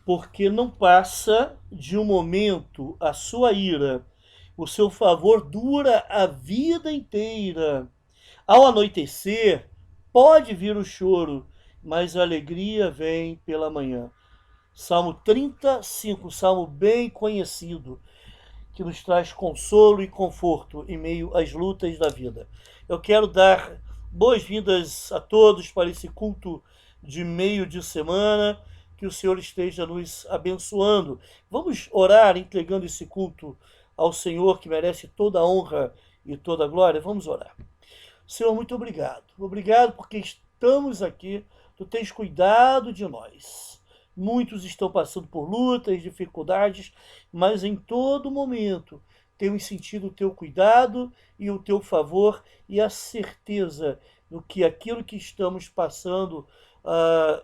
porque não passa de um momento a sua ira. O seu favor dura a vida inteira. Ao anoitecer, pode vir o choro, mas a alegria vem pela manhã. Salmo 35, salmo bem conhecido, que nos traz consolo e conforto em meio às lutas da vida. Eu quero dar boas-vindas a todos para esse culto de meio de semana, que o Senhor esteja nos abençoando. Vamos orar entregando esse culto ao Senhor, que merece toda a honra e toda a glória. Vamos orar. Senhor, muito obrigado. Obrigado porque estamos aqui, tu tens cuidado de nós. Muitos estão passando por lutas, dificuldades, mas em todo momento temos sentido o teu cuidado e o teu favor e a certeza do que aquilo que estamos passando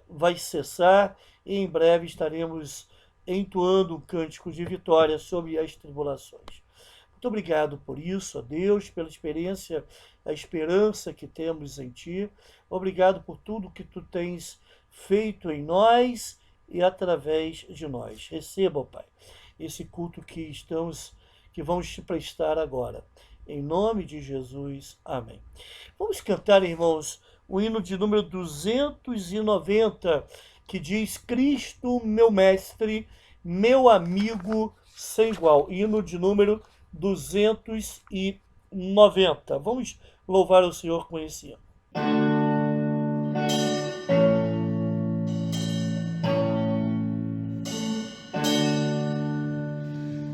vai cessar e em breve estaremos entoando um cântico de vitória sobre as tribulações. Muito obrigado por isso, ó Deus, pela experiência, a esperança que temos em Ti. Obrigado por tudo que Tu tens feito em nós e através de nós. Receba, ó Pai, esse culto que vamos te prestar agora. Em nome de Jesus, amém. Vamos cantar, irmãos, o hino de número 290, que diz: Cristo, meu mestre, meu amigo sem igual. Hino de número 290. Vamos louvar o Senhor com esse hino.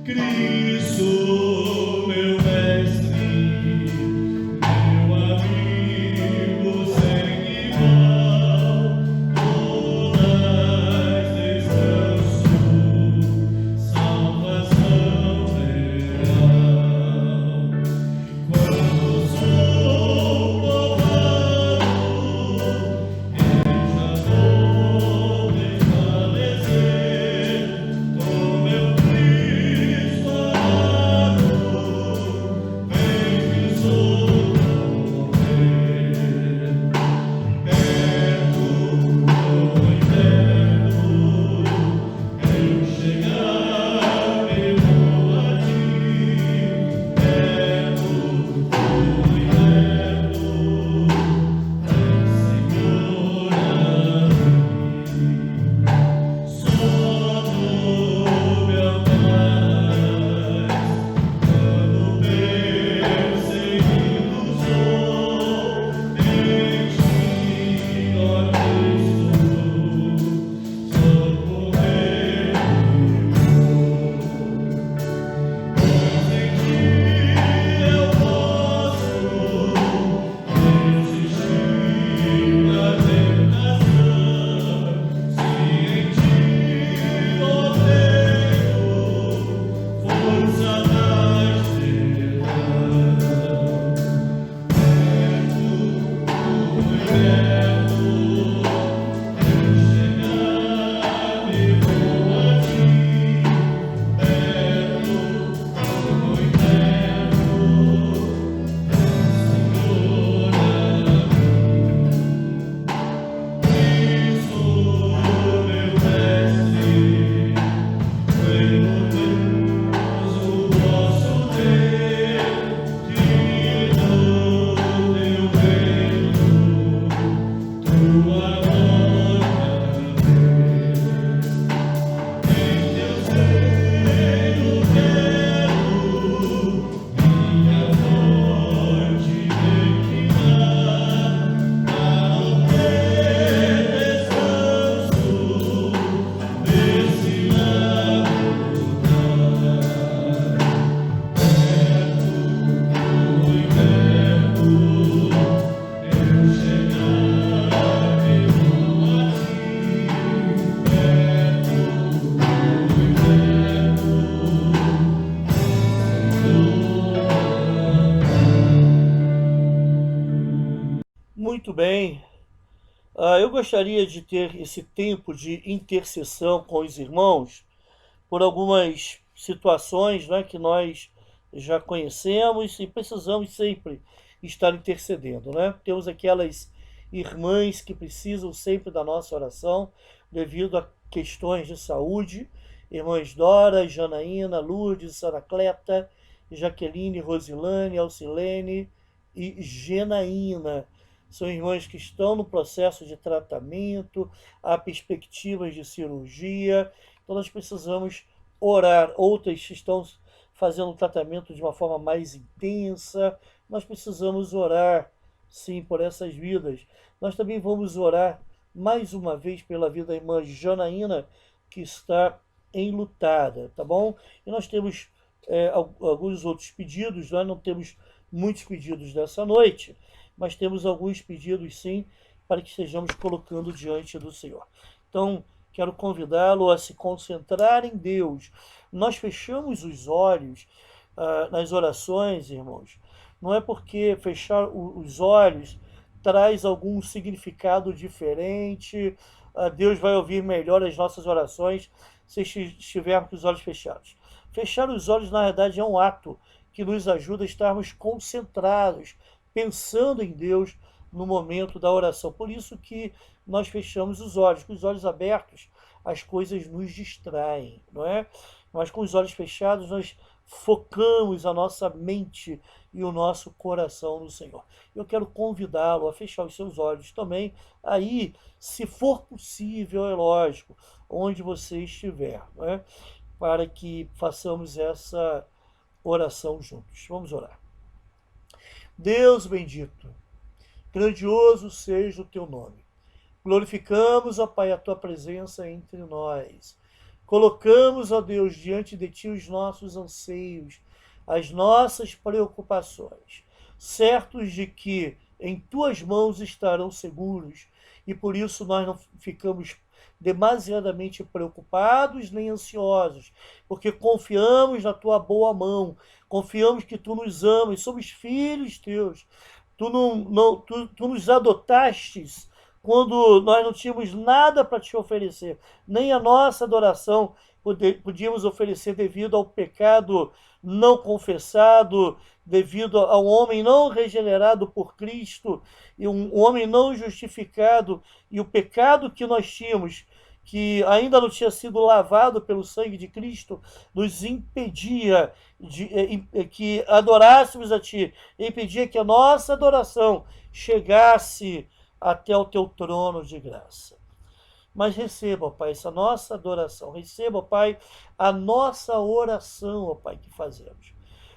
Cristo, meu mestre, meu amigo sem igual, todas descanso, salvação real. Quando sou louvado, eu já vou desfalecer, com meu Cristo amado, vem me socorrer. Perto foi perto, eu chegar me vou a ti. Perto foi perto, vem Senhor a mim. Só tu me amarás, quando perseguido sou, em ti, ó Cristo, socorrer-me pois em ti eu posso resistir à tentação. Se em ti odeio, força da estrela. Perto, muito perto, eu chegar me vou a ti. Perto, muito perto, Senhor a mim. Cristo, meu mestre, fervoroso posso ter, digno teu reino, tua glória ver. Em teu seio quero minha morte reclinar, para obter descanso nesse lago perto, muito perto, eu chegar me vou a ti. Perto, muito perto, Muito bem. Eu gostaria de ter esse tempo de intercessão com os irmãos por algumas situações, né, que nós já conhecemos e precisamos sempre estar intercedendo, né? Temos aquelas irmãs que precisam sempre da nossa oração devido a questões de saúde, irmãs Dora, Janaína, Lourdes, Anacleta, Jaqueline, Rosilane, Alcilene e Genaína. São irmãs que estão no processo de tratamento, há perspectivas de cirurgia, então nós precisamos orar. Outras estão fazendo o tratamento de uma forma mais intensa, nós precisamos orar, sim, por essas vidas. Nós também vamos orar mais uma vez pela vida da irmã Janaína, que está enlutada, tá bom? E nós temos alguns outros pedidos, nós não temos muitos pedidos dessa noite, mas temos alguns pedidos sim, para que estejamos colocando diante do Senhor. Então, quero convidá-lo a se concentrar em Deus. Nós fechamos os olhos nas orações, irmãos. Não é porque fechar os olhos traz algum significado diferente, Deus vai ouvir melhor as nossas orações se estivermos com os olhos fechados. Fechar os olhos, na verdade, é um ato que nos ajuda a estarmos concentrados, pensando em Deus no momento da oração. Por isso que nós fechamos os olhos. Com os olhos abertos, as coisas nos distraem, não é? Mas com os olhos fechados, nós focamos a nossa mente e o nosso coração no Senhor. Eu quero convidá-lo a fechar os seus olhos também, aí, se for possível, é lógico, onde você estiver, não é? Para que façamos essa oração juntos. Vamos orar. Deus bendito, grandioso seja o teu nome. Glorificamos, ó Pai, a tua presença entre nós. Colocamos, ó Deus, diante de ti os nossos anseios, as nossas preocupações, certos de que em tuas mãos estarão seguros, e por isso nós não ficamos demasiadamente preocupados nem ansiosos, porque confiamos na tua boa mão, confiamos que tu nos amas, somos filhos teus, tu nos adottastes quando nós não tínhamos nada para te oferecer, nem a nossa adoração podíamos oferecer devido ao pecado não confessado, devido ao homem não regenerado por Cristo, e um homem não justificado, e o pecado que nós tínhamos, que ainda não tinha sido lavado pelo sangue de Cristo, nos impedia que adorássemos a Ti, impedia que a nossa adoração chegasse até o Teu trono de graça. Mas receba, ó Pai, essa nossa adoração, receba, ó Pai, a nossa oração, ó Pai, que fazemos.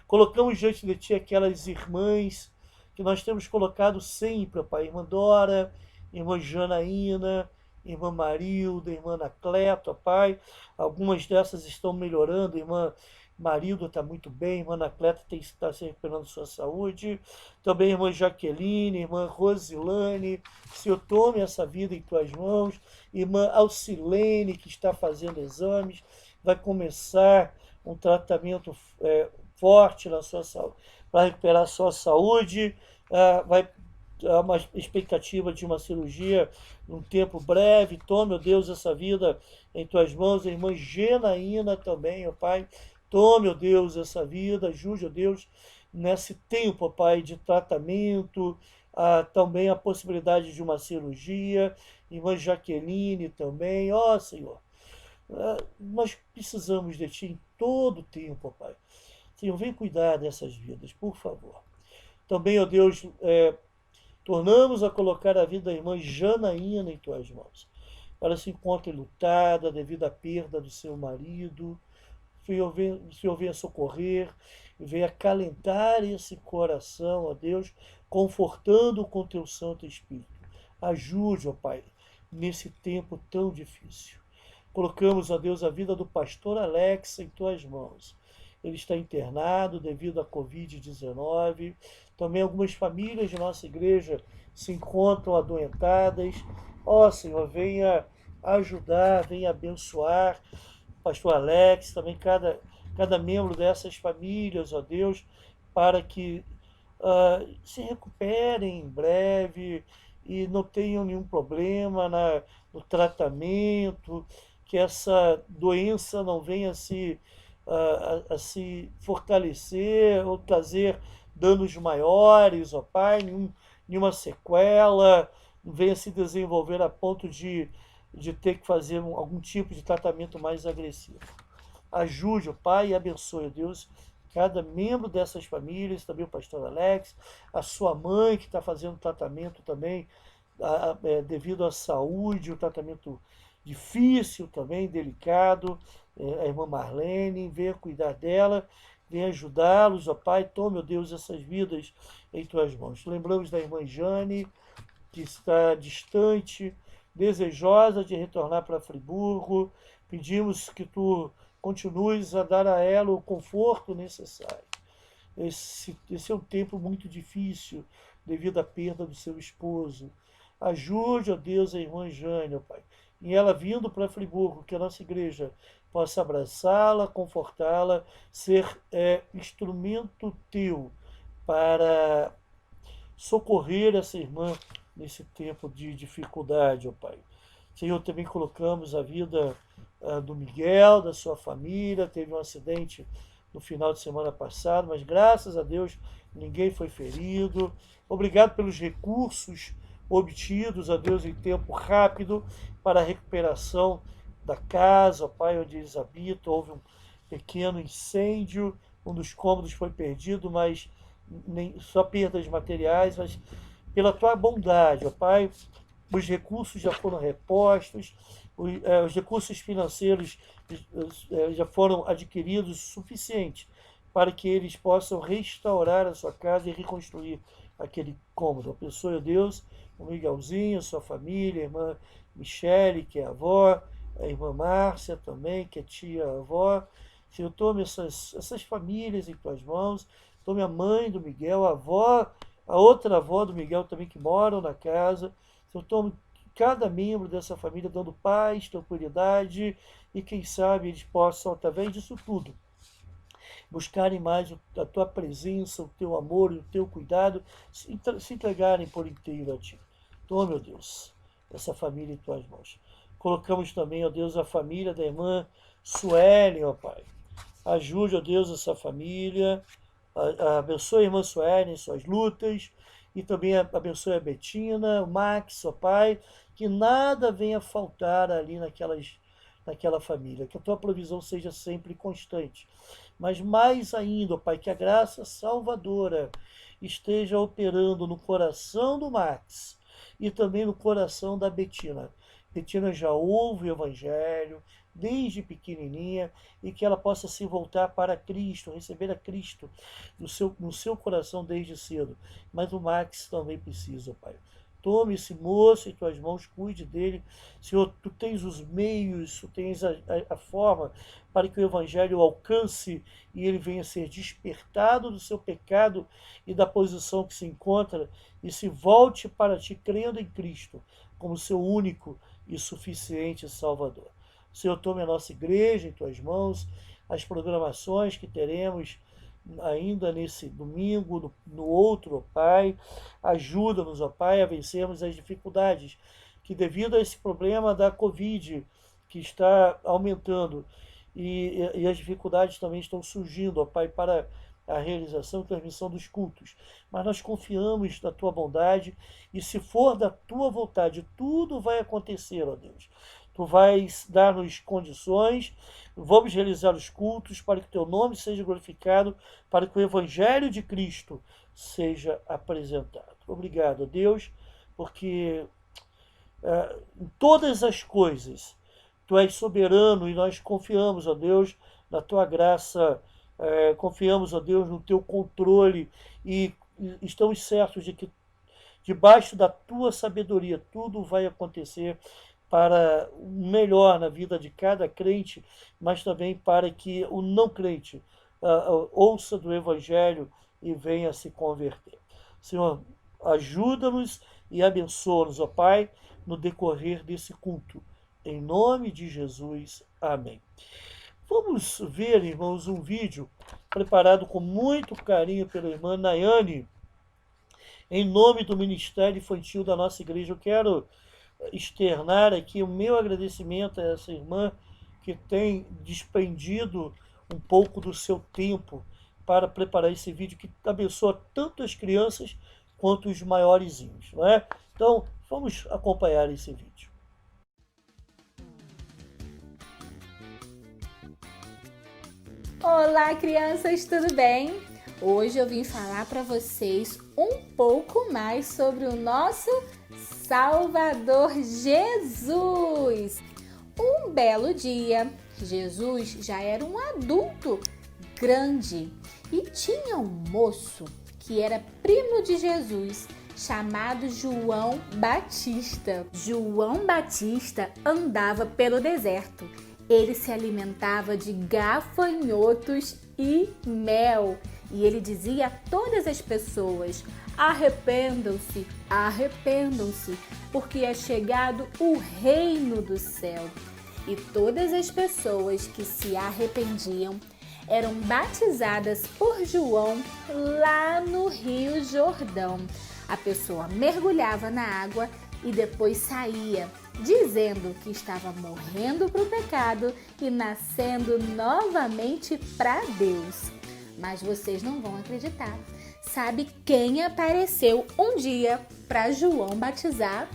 Colocamos diante de Ti aquelas irmãs que nós temos colocado sempre, ó Pai, irmã Dora, irmã Janaína, irmã Marilda, irmã Anacleto, ó Pai, algumas dessas estão melhorando, irmã Marilda está muito bem, irmã Anacleta está se recuperando sua saúde, também irmã Jaqueline, irmã Rosilane, Senhor, tome essa vida em tuas mãos, irmã Alcilene, que está fazendo exames, vai começar um tratamento forte na sua saúde, para recuperar a sua saúde, vai há uma expectativa de uma cirurgia num tempo breve, tome, ó Deus, essa vida em tuas mãos, a irmã Genaína também, ó Pai, tome, ó Deus, essa vida, ajude, ó Deus, nesse tempo, ó Pai, de tratamento, também a possibilidade de uma cirurgia, irmã Jaqueline também, ó Senhor, nós precisamos de Ti em todo o tempo, ó Pai. Senhor, vem cuidar dessas vidas, por favor. Também, ó Deus, tornamos a colocar a vida da irmã Janaína em Tuas mãos. Ela se encontra enlutada devido à perda do seu marido. O Senhor venha socorrer, venha acalentar esse coração, ó Deus, confortando com Teu Santo Espírito. Ajude, ó Pai, nesse tempo tão difícil. Colocamos, ó Deus, a vida do pastor Alex em Tuas mãos. Ele está internado devido à Covid-19. Também algumas famílias de nossa igreja se encontram adoentadas. Ó Senhor, venha ajudar, venha abençoar o pastor Alex, também cada membro dessas famílias, ó Deus, para que se recuperem em breve e não tenham nenhum problema no tratamento, que essa doença não venha a se fortalecer ou trazer danos maiores, ó Pai, nenhuma sequela, não venha se desenvolver a ponto de de ter que fazer algum tipo de tratamento mais agressivo. Ajude o Pai e abençoe, Deus, cada membro dessas famílias, também o pastor Alex, a sua mãe que está fazendo tratamento também, devido à saúde, um tratamento difícil também, delicado, a irmã Marlene, venha cuidar dela, venha ajudá-los, ó Pai, tome, ó Deus, essas vidas em tuas mãos. Lembramos da irmã Jane, que está distante, desejosa de retornar para Friburgo. Pedimos que tu continues a dar a ela o conforto necessário. Esse é um tempo muito difícil devido à perda do seu esposo. Ajude, ó Deus, a irmã Jane, ó Pai, e ela vindo para Friburgo, que a nossa igreja possa abraçá-la, confortá-la, ser instrumento teu para socorrer essa irmã nesse tempo de dificuldade, ó Pai. Senhor, também colocamos a vida do Miguel, da sua família, teve um acidente no final de semana passado, mas graças a Deus ninguém foi ferido. Obrigado pelos recursos obtidos, a Deus, em tempo rápido para a recuperação da casa, ó Pai, onde eles habitam. Houve um pequeno incêndio, um dos cômodos foi perdido, mas nem só perdas materiais, mas pela tua bondade, ó Pai, os recursos já foram repostos, os recursos financeiros já foram adquiridos suficientes para que eles possam restaurar a sua casa e reconstruir aquele cômodo. Abençoe, ó Deus, o Miguelzinho, a sua família, a irmã Michele, que é a avó, a irmã Márcia também, que é tia-avó. Senhor, tome essas famílias em tuas mãos, tome a mãe do Miguel, a avó, a outra avó do Miguel também que moram na casa. Senhor, tome cada membro dessa família dando paz, tranquilidade, e quem sabe eles possam, através disso tudo, buscarem mais a tua presença, o teu amor e o teu cuidado, se entregarem por inteiro a ti. Tome, ó Deus, essa família em tuas mãos. Colocamos também, ó Deus, a família da irmã Suelen, ó Pai. Ajude, ó Deus, essa família. Abençoe a irmã Suelen em suas lutas. E também abençoe a Betina, o Max, ó Pai. Que nada venha faltar ali naquela família. Que a tua provisão seja sempre constante. Mas mais ainda, ó Pai, que a graça salvadora esteja operando no coração do Max e também no coração da Betina. Betina já ouve o Evangelho desde pequenininha e que ela possa se voltar para Cristo, receber a Cristo no seu coração desde cedo. Mas o Max também precisa, Pai. Tome esse moço em tuas mãos, cuide dele. Senhor, tu tens os meios, tu tens a forma para que o Evangelho alcance e ele venha a ser despertado do seu pecado e da posição que se encontra e se volte para ti, crendo em Cristo como seu único e suficiente Salvador. Senhor, tome a nossa igreja em tuas mãos, as programações que teremos ainda nesse domingo, no outro, ó Pai. Ajuda-nos, ó Pai, a vencermos as dificuldades que, devido a esse problema da Covid, que está aumentando, e as dificuldades também estão surgindo, ó Pai, para a realização e transmissão dos cultos. Mas nós confiamos na tua bondade e, se for da tua vontade, tudo vai acontecer, ó Deus. Tu vais dar-nos condições, vamos realizar os cultos para que teu nome seja glorificado, para que o Evangelho de Cristo seja apresentado. Obrigado, Deus, porque em todas as coisas tu és soberano e nós confiamos, ó Deus, na tua graça, confiamos, ó Deus, no teu controle e estamos certos de que debaixo da tua sabedoria tudo vai acontecer para o melhor na vida de cada crente, mas também para que o não crente ouça do Evangelho e venha a se converter. Senhor, ajuda-nos e abençoa-nos, ó Pai, no decorrer desse culto. Em nome de Jesus. Amém. Vamos ver, irmãos, um vídeo preparado com muito carinho pela irmã Nayane, em nome do Ministério Infantil da nossa igreja. Eu quero externar aqui o meu agradecimento a essa irmã que tem despendido um pouco do seu tempo para preparar esse vídeo que abençoa tanto as crianças quanto os maiorzinhos, não é? Então, vamos acompanhar esse vídeo. Olá, crianças, tudo bem? Hoje eu vim falar para vocês um pouco mais sobre o nosso Salvador Jesus. Um belo dia, Jesus já era um adulto grande e tinha um moço que era primo de Jesus, chamado João Batista. João Batista andava pelo deserto. Ele se alimentava de gafanhotos e mel. E ele dizia a todas as pessoas: arrependam-se, arrependam-se, porque é chegado o reino do céu. E todas as pessoas que se arrependiam eram batizadas por João lá no Rio Jordão. A pessoa mergulhava na água e depois saía, dizendo que estava morrendo para o pecado e nascendo novamente para Deus. Mas vocês não vão acreditar. Sabe quem apareceu um dia para João batizar?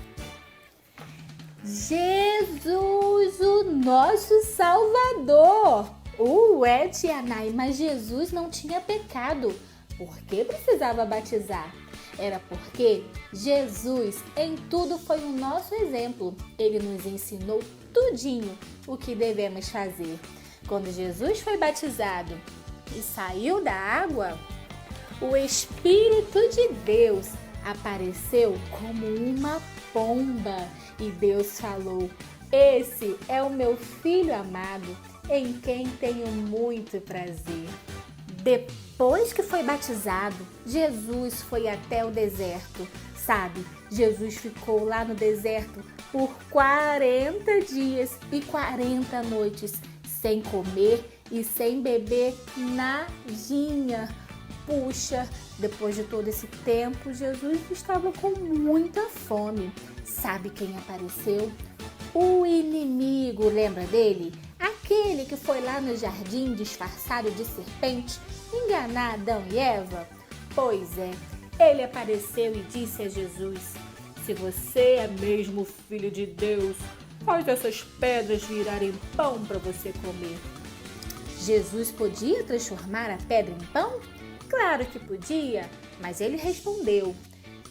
Jesus, o nosso Salvador! Ué, tia Nay, mas Jesus não tinha pecado. Por que precisava batizar? Era porque Jesus em tudo foi o nosso exemplo. Ele nos ensinou tudinho o que devemos fazer. Quando Jesus foi batizado e saiu da água, o Espírito de Deus apareceu como uma pomba e Deus falou: esse é o meu filho amado, em quem tenho muito prazer. Depois que foi batizado, Jesus foi até o deserto. Sabe, Jesus ficou lá no deserto por 40 dias e 40 noites, sem comer e sem beber nadinha. Puxa, depois de todo esse tempo, Jesus estava com muita fome. Sabe quem apareceu? O inimigo, lembra dele? Aquele que foi lá no jardim disfarçado de serpente enganar Adão e Eva? Pois é, ele apareceu e disse a Jesus: se você é mesmo filho de Deus, faz essas pedras virarem pão para você comer. Jesus podia transformar a pedra em pão? Claro que podia, mas ele respondeu: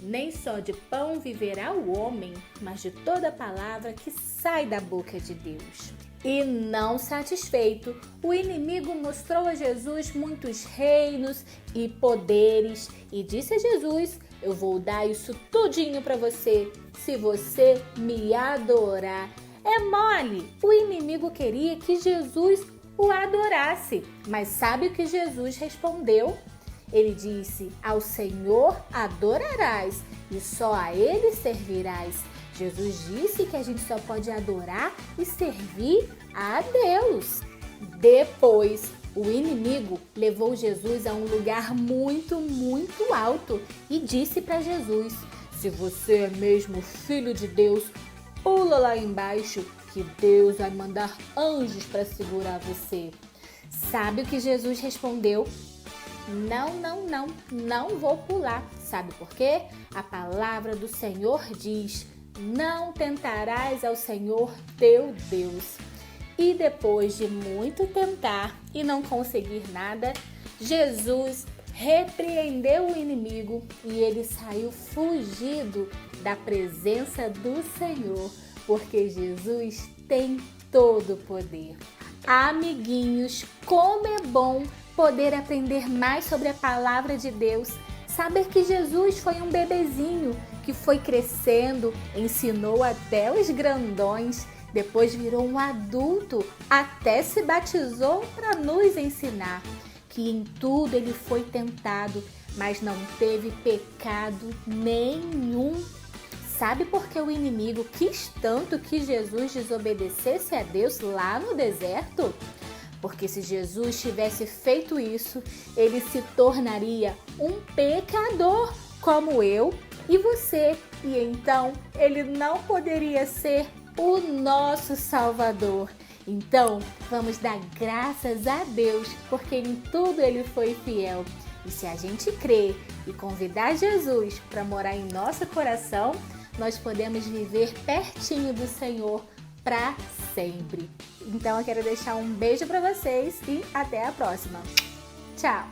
nem só de pão viverá o homem, mas de toda palavra que sai da boca de Deus. E não satisfeito, o inimigo mostrou a Jesus muitos reinos e poderes e disse a Jesus: eu vou dar isso tudinho para você, se você me adorar. É mole! O inimigo queria que Jesus o adorasse, mas sabe o que Jesus respondeu? Ele disse: ao Senhor adorarás e só a Ele servirás. Jesus disse que a gente só pode adorar e servir a Deus. Depois, o inimigo levou Jesus a um lugar muito, muito alto e disse para Jesus: se você é mesmo filho de Deus, pula lá embaixo que Deus vai mandar anjos para segurar você. Sabe o que Jesus respondeu? Não vou pular. Sabe por quê? A palavra do Senhor diz: não tentarás ao Senhor teu Deus. E depois de muito tentar e não conseguir nada, Jesus repreendeu o inimigo e ele saiu fugido da presença do Senhor, porque Jesus tem todo o poder. Amiguinhos, como é bom poder aprender mais sobre a palavra de Deus, saber que Jesus foi um bebezinho que foi crescendo, ensinou até os grandões, depois virou um adulto, até se batizou para nos ensinar que em tudo ele foi tentado, mas não teve pecado nenhum. Sabe por que o inimigo quis tanto que Jesus desobedecesse a Deus lá no deserto? Porque se Jesus tivesse feito isso, ele se tornaria um pecador como eu e você. E então ele não poderia ser o nosso Salvador. Então, vamos dar graças a Deus, porque em tudo ele foi fiel. E se a gente crer e convidar Jesus para morar em nosso coração, nós podemos viver pertinho do Senhor para sempre. Então eu quero deixar um beijo para vocês e até a próxima. Tchau!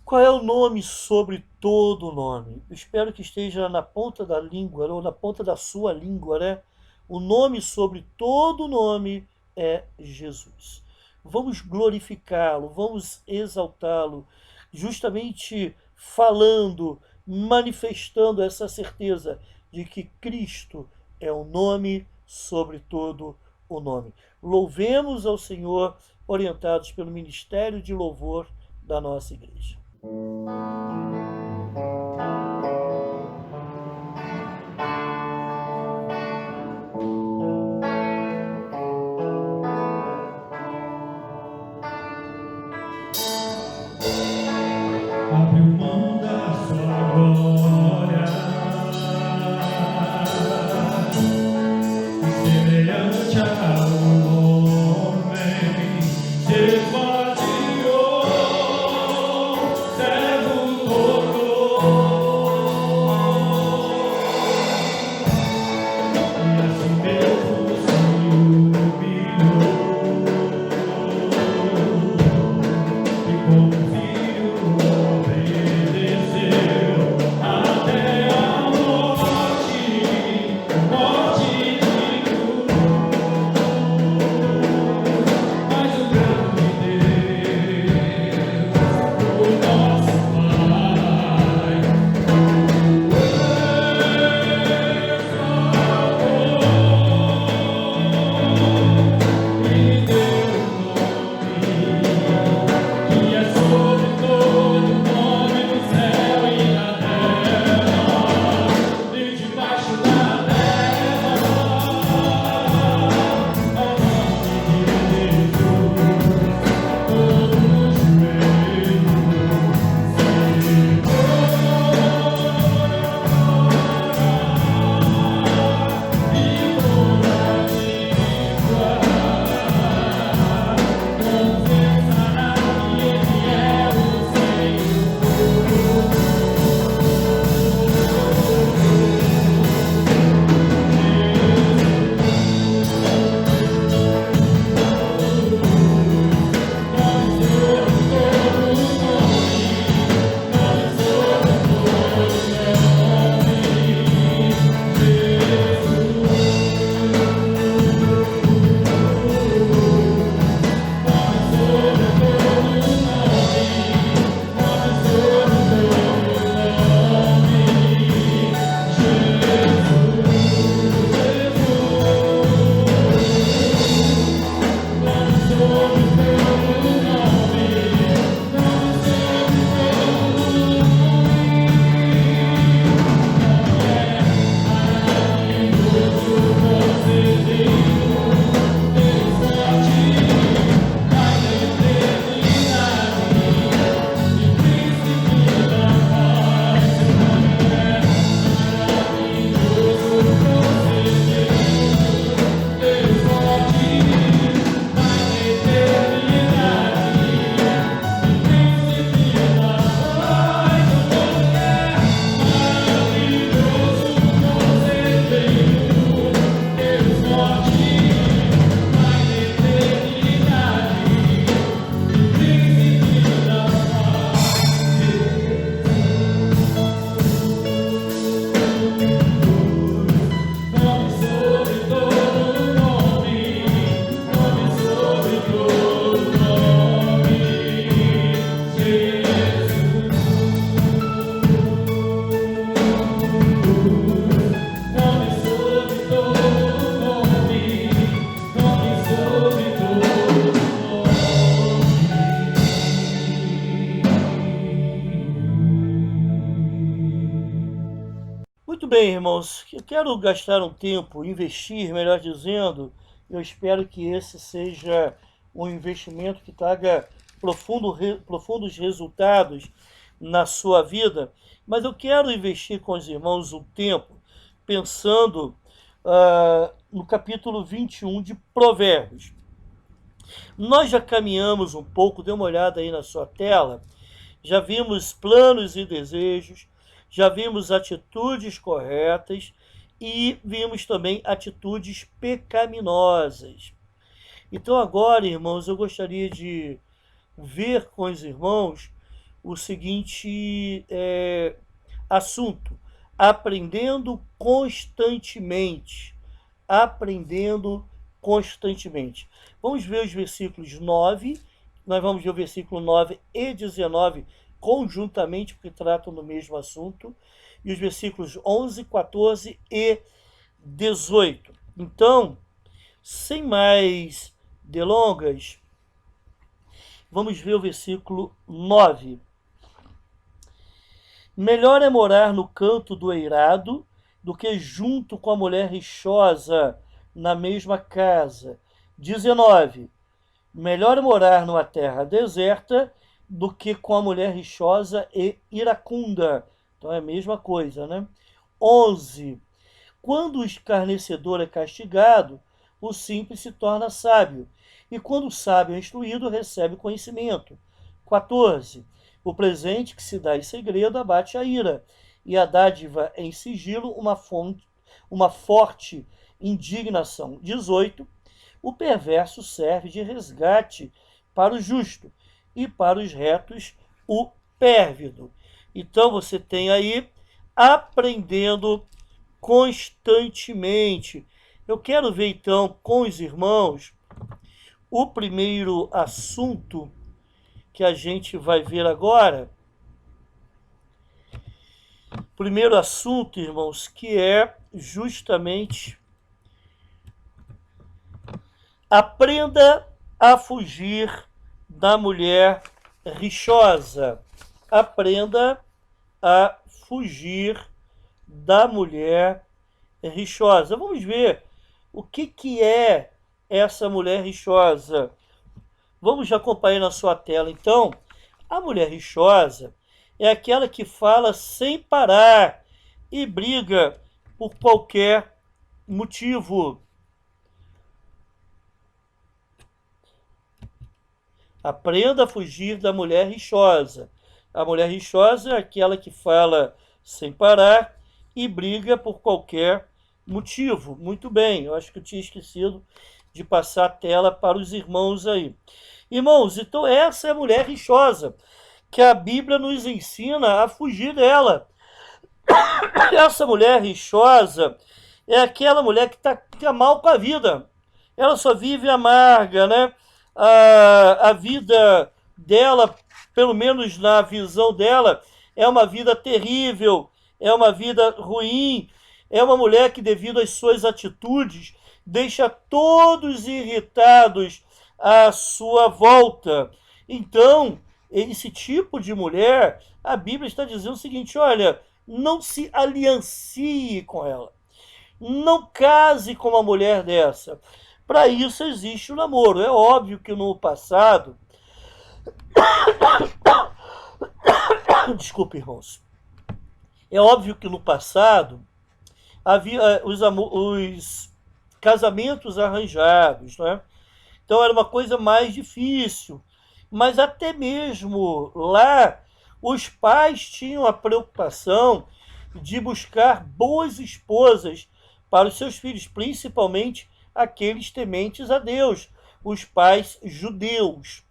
Qual é o nome sobre todo o nome? Eu espero que esteja na ponta da língua, ou na ponta da sua língua, né? O nome sobre todo o nome é Jesus. Vamos glorificá-lo, vamos exaltá-lo, justamente falando, manifestando essa certeza de que Cristo é o nome sobre todo o nome. Louvemos ao Senhor, orientados pelo ministério de louvor da nossa igreja. Abriu mão da sua glória, e semelhante ao homem, se esvaziou, servo tornou, e assim mesmo se humilhou, e como filho obedeceu até a morte, morte de cruz. Mas o grande Deus, o nosso Pai, me deu que é sobre todo nome no céu e na terra, e debaixo da terra, ao nome de Jesus, todo joelho se e toda língua confessará que Ele é o Senhor. Muito bem, irmãos. Eu quero gastar um tempo, investir, melhor dizendo. Eu espero que esse seja um investimento que traga profundos resultados na sua vida. Mas eu quero investir com os irmãos um tempo pensando no capítulo 21 de Provérbios. Nós já caminhamos um pouco, dê uma olhada aí na sua tela, já vimos planos e desejos, já vimos atitudes corretas e vimos também atitudes pecaminosas. Então agora, irmãos, eu gostaria de ver com os irmãos o seguinte assunto: aprendendo constantemente. Aprendendo constantemente. Vamos ver os versículos 9, nós vamos ver o versículo 9 e 19 conjuntamente, porque tratam do mesmo assunto, e os versículos 11, 14 e 18. Então, sem mais delongas, vamos ver o versículo 9. Melhor é morar no canto do eirado do que junto com a mulher rixosa na mesma casa. 19. Melhor é morar numa terra deserta do que com a mulher rixosa e iracunda. Então é a mesma coisa, né? 11. Quando o escarnecedor é castigado, o simples se torna sábio, e quando o sábio é instruído, recebe conhecimento. 14. O presente que se dá em segredo abate a ira, e a dádiva em sigilo uma forte indignação. 18. O perverso serve de resgate para o justo, e para os retos o pérvido. Então você tem aí aprendendo constantemente. Eu quero ver então com os irmãos o primeiro assunto que a gente vai ver agora. Primeiro assunto, irmãos, que é justamente aprenda a fugir da mulher rixosa. Aprenda a fugir da mulher rixosa. Vamos ver o que é essa mulher rixosa. Vamos acompanhar na sua tela, então. A mulher rixosa é aquela que fala sem parar e briga por qualquer motivo. Aprenda a fugir da mulher rixosa. A mulher rixosa é aquela que fala sem parar e briga por qualquer motivo. Muito bem, eu acho que eu tinha esquecido de passar a tela para os irmãos aí. Irmãos, então essa é a mulher rixosa, que a Bíblia nos ensina a fugir dela. Essa mulher rixosa é aquela mulher que tá mal com a vida. Ela só vive amarga, né? A vida dela, pelo menos na visão dela, é uma vida terrível, é uma vida ruim, é uma mulher que, devido às suas atitudes, deixa todos irritados à sua volta. Então, esse tipo de mulher, a Bíblia está dizendo o seguinte: olha, não se aliancie com ela, não case com uma mulher dessa. Para isso existe o namoro. É óbvio que no passado, desculpe, irmãos, é óbvio que no passado havia os casamentos arranjados, né? Então era uma coisa mais difícil. Mas até mesmo lá, os pais tinham a preocupação de buscar boas esposas para os seus filhos, principalmente aqueles tementes a Deus, os pais judeus.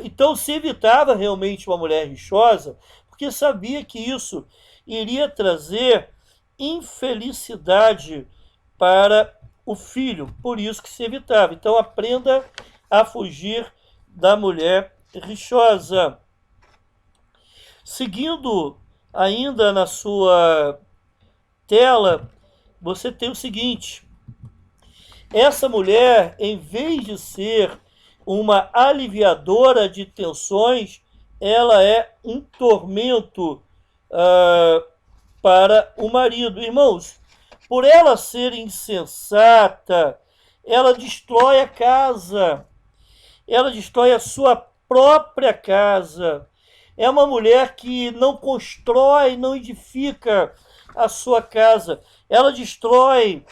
Então se evitava realmente uma mulher rixosa, porque sabia que isso iria trazer infelicidade para o filho, por isso que se evitava. Então aprenda a fugir da mulher rixosa. Seguindo ainda na sua tela, você tem o seguinte: essa mulher, em vez de ser uma aliviadora de tensões, ela é um tormento para o marido. Irmãos, por ela ser insensata, ela destrói a casa, ela destrói a sua própria casa. É uma mulher que não constrói, não edifica a sua casa. Ela destrói,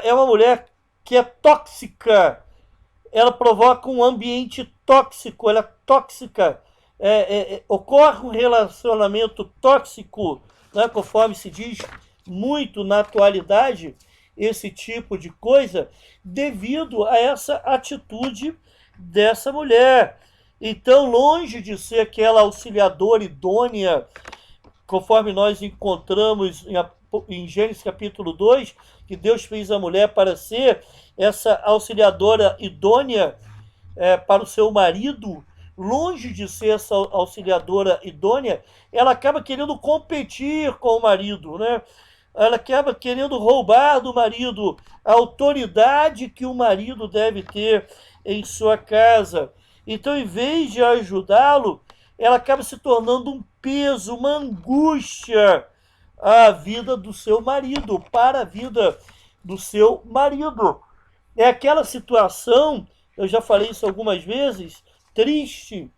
é uma mulher que é tóxica. Ela provoca um ambiente tóxico, ela é tóxica ocorre um relacionamento tóxico, né, conforme se diz muito na atualidade, esse tipo de coisa, devido a essa atitude dessa mulher. Então, longe de ser aquela auxiliadora idônea, conforme nós encontramos em Gênesis capítulo 2, que Deus fez a mulher para ser essa auxiliadora idônea para o seu marido, longe de ser essa auxiliadora idônea, ela acaba querendo competir com o marido, né? Ela acaba querendo roubar do marido a autoridade que o marido deve ter em sua casa. Então, em vez de ajudá-lo, ela acaba se tornando um peso, uma angústia à vida do seu marido, para a vida do seu marido. É aquela situação, eu já falei isso algumas vezes, triste,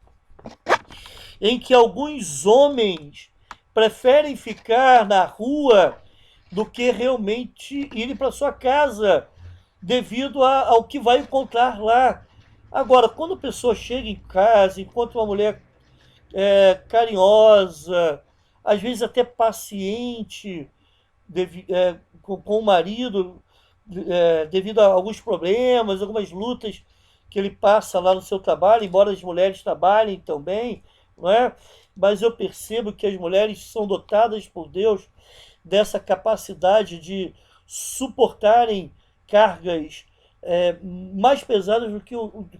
em que alguns homens preferem ficar na rua do que realmente irem para sua casa, devido ao que vai encontrar lá. Agora, quando a pessoa chega em casa, encontra uma mulher carinhosa, às vezes até paciente, com o marido, devido a alguns problemas, algumas lutas que ele passa lá no seu trabalho, embora as mulheres trabalhem também, não é? Mas eu percebo que as mulheres são dotadas por Deus dessa capacidade de suportarem cargas mais pesadas do que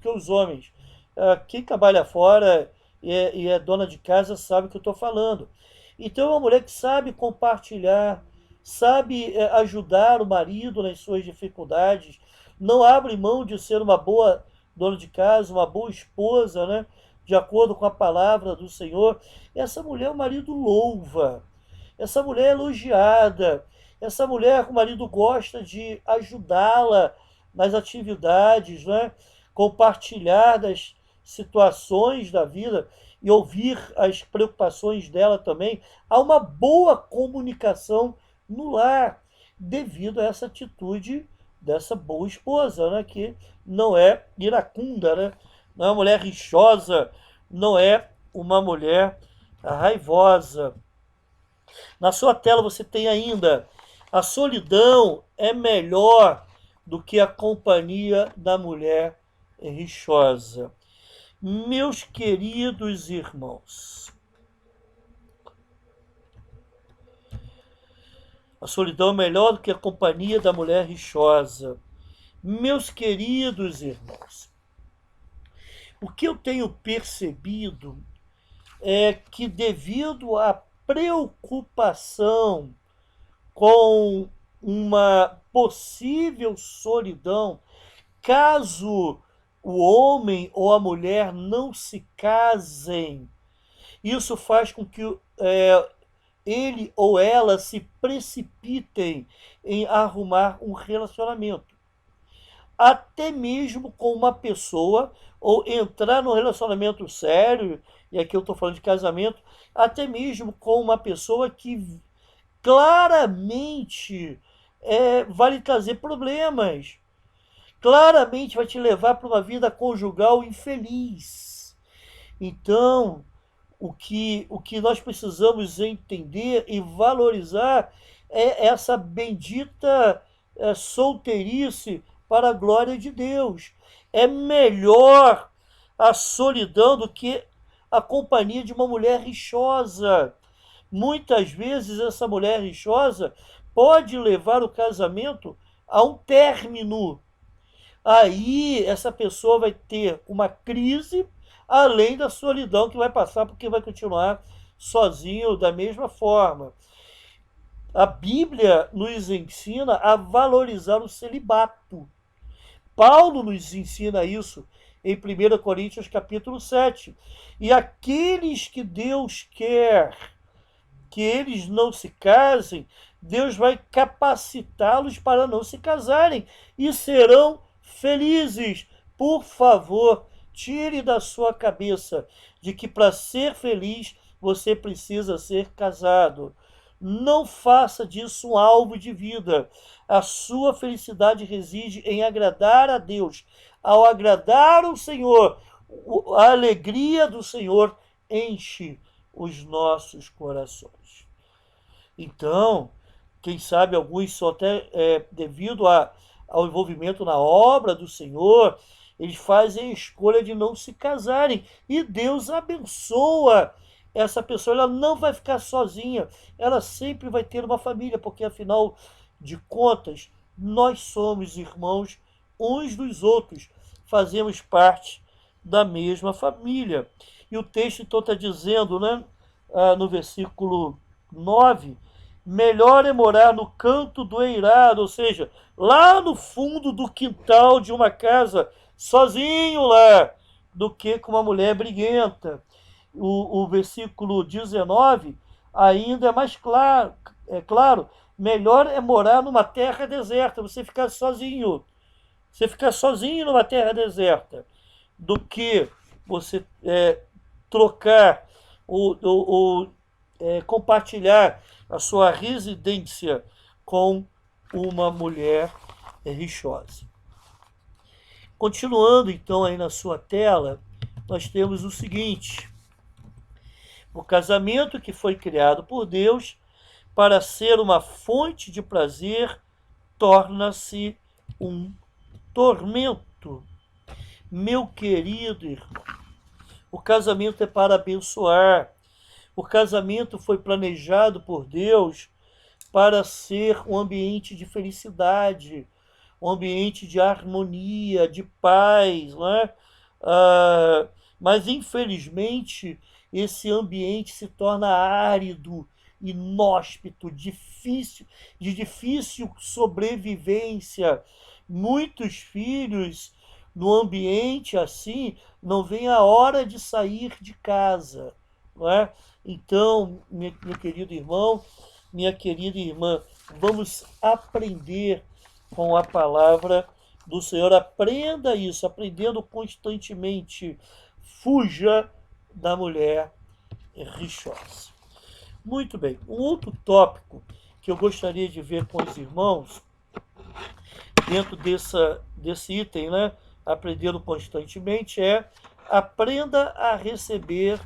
os homens. Quem trabalha fora e é dona de casa sabe o que eu estou falando. Então é uma mulher que sabe compartilhar, sabe ajudar o marido nas suas dificuldades, não abre mão de ser uma boa dona de casa, uma boa esposa, né? De acordo com a palavra do Senhor. Essa mulher o marido louva, essa mulher é elogiada, essa mulher o marido gosta de ajudá-la nas atividades, né? Compartilhar das situações da vida e ouvir as preocupações dela também. Há uma boa comunicação no lar, devido a essa atitude dessa boa esposa, né? Que não é iracunda, né? Não é uma mulher rixosa, não é uma mulher raivosa. Na sua tela você tem ainda: a solidão é melhor do que a companhia da mulher rixosa. Meus queridos irmãos, a solidão é melhor do que a companhia da mulher rixosa. Meus queridos irmãos, o que eu tenho percebido é que, devido à preocupação com uma possível solidão, caso o homem ou a mulher não se casem, isso faz com que ele ou ela se precipitem em arrumar um relacionamento, até mesmo com uma pessoa, ou entrar num relacionamento sério, e aqui eu estou falando de casamento, até mesmo com uma pessoa que claramente vai lhe trazer problemas, claramente vai te levar para uma vida conjugal infeliz. Então, o que nós precisamos entender e valorizar é essa bendita solteirice para a glória de Deus. É melhor a solidão do que a companhia de uma mulher rixosa. Muitas vezes essa mulher rixosa pode levar o casamento a um término. Aí essa pessoa vai ter uma crise, além da solidão que vai passar, porque vai continuar sozinho da mesma forma. A Bíblia nos ensina a valorizar o celibato. Paulo nos ensina isso em 1 Coríntios capítulo 7. E aqueles que Deus quer que eles não se casem, Deus vai capacitá-los para não se casarem e serão felizes. Por favor, tire da sua cabeça de que para ser feliz você precisa ser casado. Não faça disso um alvo de vida. A sua felicidade reside em agradar a Deus. Ao agradar o Senhor, a alegria do Senhor enche os nossos corações. Então, quem sabe alguns só até devido ao envolvimento na obra do Senhor, eles fazem a escolha de não se casarem. E Deus abençoa essa pessoa, ela não vai ficar sozinha, ela sempre vai ter uma família, porque afinal de contas, nós somos irmãos uns dos outros, fazemos parte da mesma família. E o texto então está dizendo, né, no versículo 9, melhor é morar no canto do eirado, ou seja, lá no fundo do quintal de uma casa, sozinho lá, do que com uma mulher briguenta. O versículo 19 ainda é mais claro, melhor é morar numa terra deserta, você ficar sozinho numa terra deserta, do que você trocar ou compartilhar a sua residência com uma mulher rixosa. Continuando então aí na sua tela, nós temos o seguinte: o casamento que foi criado por Deus para ser uma fonte de prazer torna-se um tormento. Meu querido irmão, o casamento é para abençoar. O casamento foi planejado por Deus para ser um ambiente de felicidade, um ambiente de harmonia, de paz, né? Mas infelizmente esse ambiente se torna árido, inóspito, de difícil sobrevivência. Muitos filhos no ambiente assim não veem a hora de sair de casa, não é? Então, meu querido irmão, minha querida irmã, vamos aprender com a palavra do Senhor. Aprenda isso, aprendendo constantemente. Fuja da mulher rixosa. Muito bem. Um outro tópico que eu gostaria de ver com os irmãos, dentro desse item, né? Aprendendo constantemente, aprenda a receber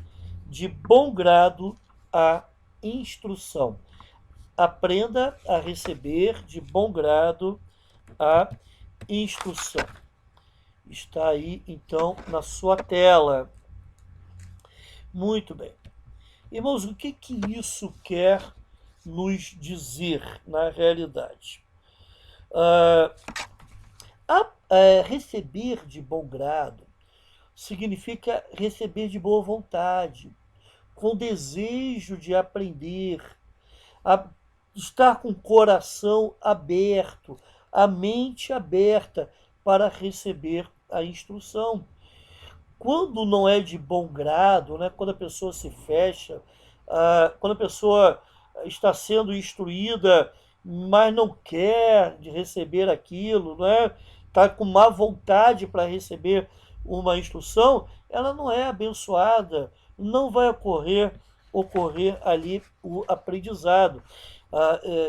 de bom grado a instrução. Aprenda a receber de bom grado a instrução. Está aí, então, na sua tela. Muito bem. Irmãos, o que isso quer nos dizer na realidade? Receber de bom grado significa receber de boa vontade, com desejo de aprender, estar com o coração aberto, a mente aberta para receber a instrução. Quando não é de bom grado, né, quando a pessoa se fecha, quando a pessoa está sendo instruída, mas não quer de receber aquilo, né, está com má vontade para receber uma instrução, ela não é abençoada, não vai ocorrer ali o aprendizado.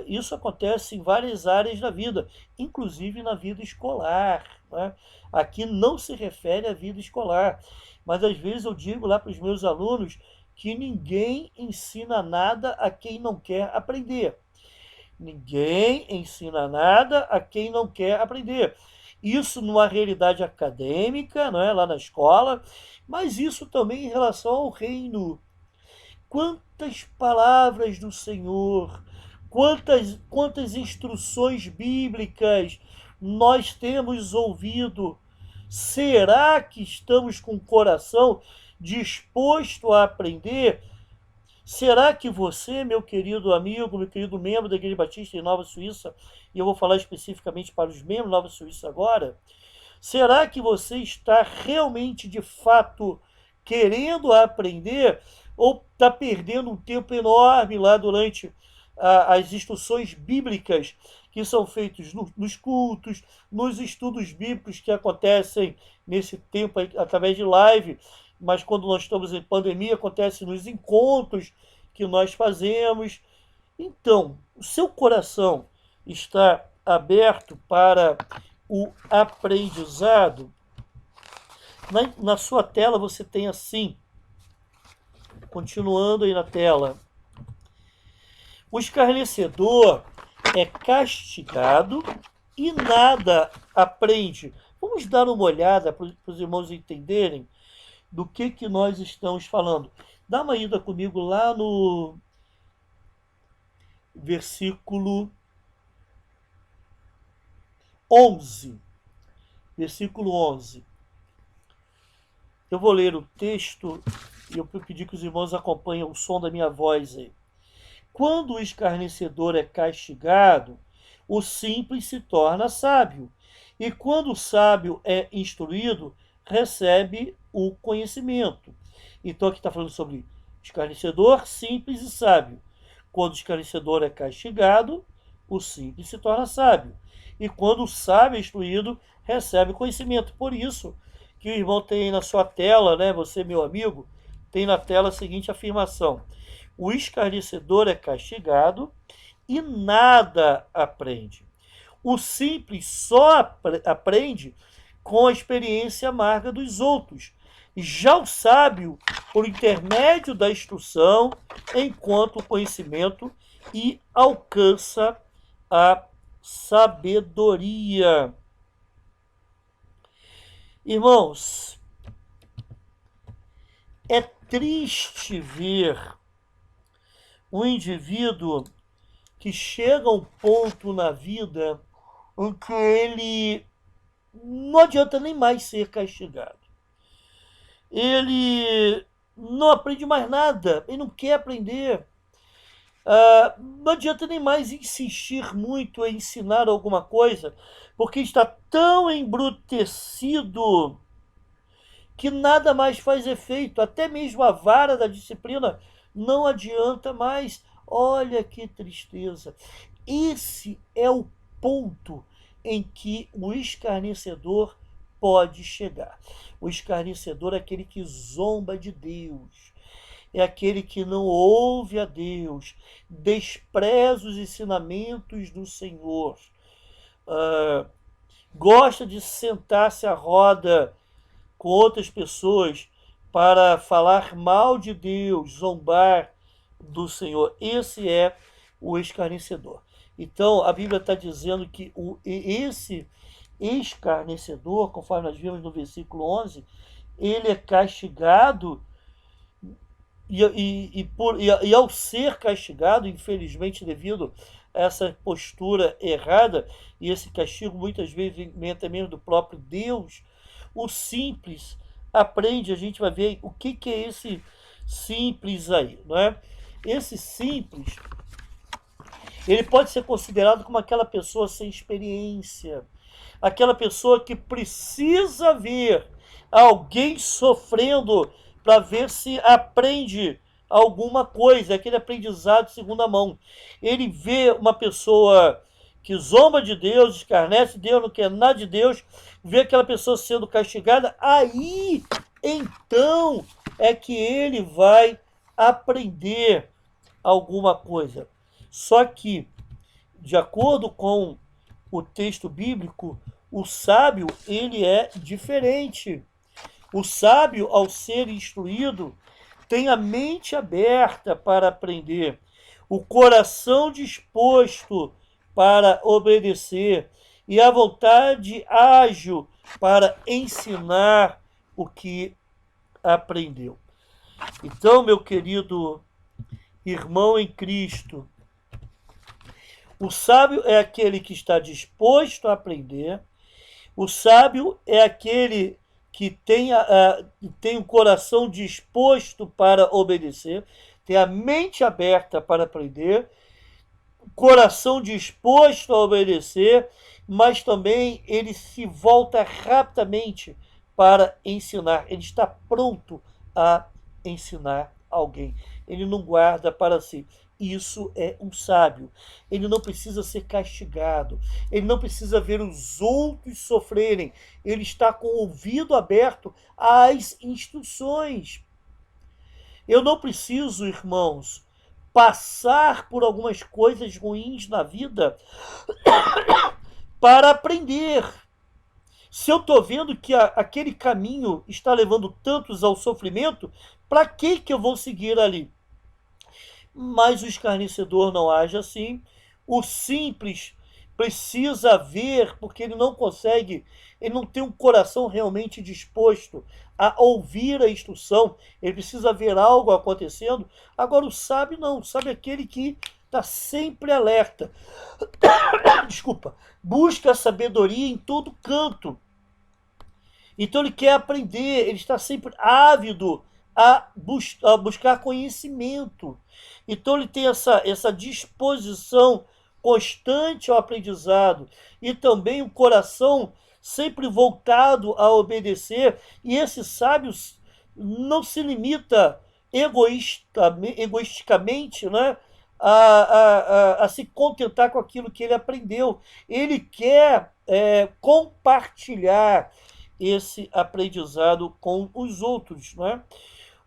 Isso acontece em várias áreas da vida, inclusive na vida escolar, né? Aqui não se refere à vida escolar, mas às vezes eu digo lá para os meus alunos que ninguém ensina nada a quem não quer aprender. Ninguém ensina nada a quem não quer aprender. Isso numa realidade acadêmica, não é? Lá na escola, mas isso também em relação ao reino. Quantas palavras do Senhor, quantas instruções bíblicas nós temos ouvido. Será que estamos com o coração disposto a aprender? Será que você, meu querido amigo, meu querido membro da Igreja Batista em Nova Suíça, e eu vou falar especificamente para os membros da Nova Suíça agora, será que você está realmente, de fato, querendo aprender, ou está perdendo um tempo enorme lá durante as instruções bíblicas que são feitos nos cultos, nos estudos bíblicos que acontecem nesse tempo através de live, mas quando nós estamos em pandemia, acontece nos encontros que nós fazemos. Então, o seu coração está aberto para o aprendizado? Na sua tela você tem assim Continuando aí na tela. O escarnecedor é castigado e nada aprende. Vamos dar uma olhada para os irmãos entenderem do que nós estamos falando. Dá uma ida comigo lá no versículo 11. Versículo 11. Eu vou ler o texto e eu pedi que os irmãos acompanhem o som da minha voz aí. Quando o escarnecedor é castigado, o simples se torna sábio. E quando o sábio é instruído, recebe o conhecimento. Então aqui está falando sobre escarnecedor, simples e sábio. Quando o escarnecedor é castigado, o simples se torna sábio. E quando o sábio é instruído, recebe conhecimento. Por isso que o irmão tem aí na sua tela, né? Você, meu amigo, tem na tela a seguinte afirmação: o escarnecedor é castigado e nada aprende. O simples só aprende com a experiência amarga dos outros. Já o sábio, por intermédio da instrução, encontra o conhecimento e alcança a sabedoria. Irmãos, é triste ver um indivíduo que chega a um ponto na vida em que ele não adianta nem mais ser castigado. Ele não aprende mais nada, ele não quer aprender. Não adianta nem mais insistir muito em ensinar alguma coisa, porque está tão embrutecido que nada mais faz efeito. Até mesmo a vara da disciplina não adianta mais. Olha que tristeza. Esse é o ponto em que o escarnecedor pode chegar. O escarnecedor é aquele que zomba de Deus. É aquele que não ouve a Deus, despreza os ensinamentos do Senhor, gosta de sentar-se à roda com outras pessoas para falar mal de Deus, zombar do Senhor. Esse é o escarnecedor. Então, a Bíblia está dizendo que esse escarnecedor, conforme nós vimos no versículo 11, ele é castigado e ao ser castigado, infelizmente, devido a essa postura errada, e esse castigo muitas vezes vem até mesmo do próprio Deus, o simples aprende. A gente vai ver o que é esse simples aí, não é? Esse simples, ele pode ser considerado como aquela pessoa sem experiência, aquela pessoa que precisa ver alguém sofrendo para ver se aprende alguma coisa, aquele aprendizado de segunda mão. Ele vê uma pessoa que zomba de Deus, escarnece Deus, não quer nada de Deus, vê aquela pessoa sendo castigada, aí então é que ele vai aprender alguma coisa. Só que, de acordo com o texto bíblico, o sábio, ele é diferente. O sábio, ao ser instruído, tem a mente aberta para aprender, o coração disposto para obedecer e a vontade ágil para ensinar o que aprendeu. Então, meu querido irmão em Cristo, o sábio é aquele que está disposto a aprender, o sábio é aquele que tem o coração disposto para obedecer, tem a mente aberta para aprender, coração disposto a obedecer, mas também ele se volta rapidamente para ensinar. Ele está pronto a ensinar alguém. Ele não guarda para si. Isso é um sábio. Ele não precisa ser castigado. Ele não precisa ver os outros sofrerem. Ele está com o ouvido aberto às instruções. Eu não preciso, irmãos, passar por algumas coisas ruins na vida para aprender. Se eu estou vendo que aquele caminho está levando tantos ao sofrimento, Para que eu vou seguir ali? Mas o escarnecedor não age assim. O simples precisa ver, porque ele não consegue, ele não tem um coração realmente disposto a ouvir a instrução, ele precisa ver algo acontecendo. Agora, o sábio não, o sábio é aquele que está sempre alerta. Desculpa, busca a sabedoria em todo canto. Então ele quer aprender, ele está sempre ávido a buscar conhecimento. Então ele tem essa disposição constante ao aprendizado e também o coração sempre voltado a obedecer. E esse sábio não se limita egoisticamente, né, a se contentar com aquilo que ele aprendeu. Ele quer compartilhar esse aprendizado com os outros, né?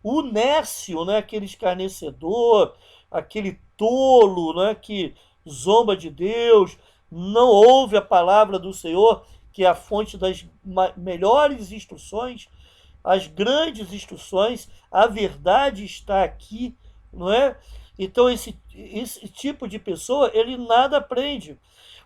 O nécio, né, aquele escarnecedor, aquele tolo, né, que zomba de Deus, não ouve a palavra do Senhor, que é a fonte das melhores instruções, as grandes instruções, a verdade está aqui, não é? Então esse tipo de pessoa, ele nada aprende.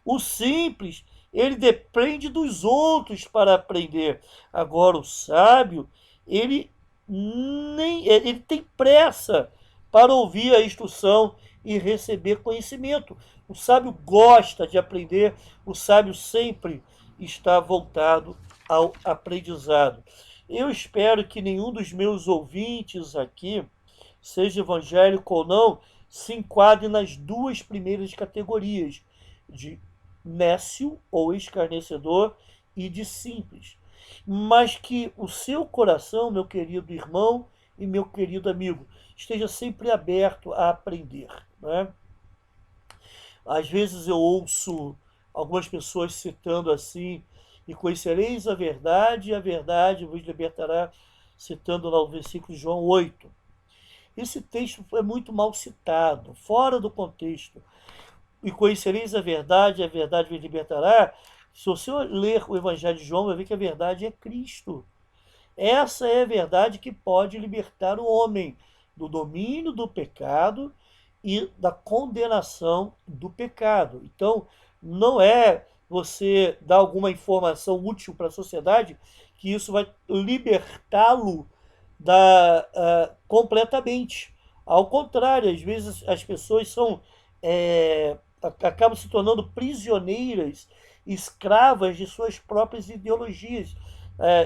O simples, ele depende dos outros para aprender. Agora o sábio, ele ele tem pressa para ouvir a instrução e receber conhecimento. O sábio gosta de aprender, o sábio sempre está voltado ao aprendizado. Eu espero que nenhum dos meus ouvintes aqui, seja evangélico ou não, se enquadre nas duas primeiras categorias, de nécio ou escarnecedor e de simples. Mas que o seu coração, meu querido irmão e meu querido amigo, esteja sempre aberto a aprender, né? Às vezes eu ouço algumas pessoas citando assim: e conhecereis a verdade vos libertará, citando lá o versículo de João 8. Esse texto é muito mal citado, fora do contexto. E conhecereis a verdade vos libertará. Se você ler o Evangelho de João, vai ver que a verdade é Cristo. Essa é a verdade que pode libertar o homem do domínio do pecado e da condenação do pecado. Então, não é você dar alguma informação útil para a sociedade que isso vai libertá-lo completamente. Ao contrário, às vezes as pessoas acabam se tornando prisioneiras, escravas de suas próprias ideologias,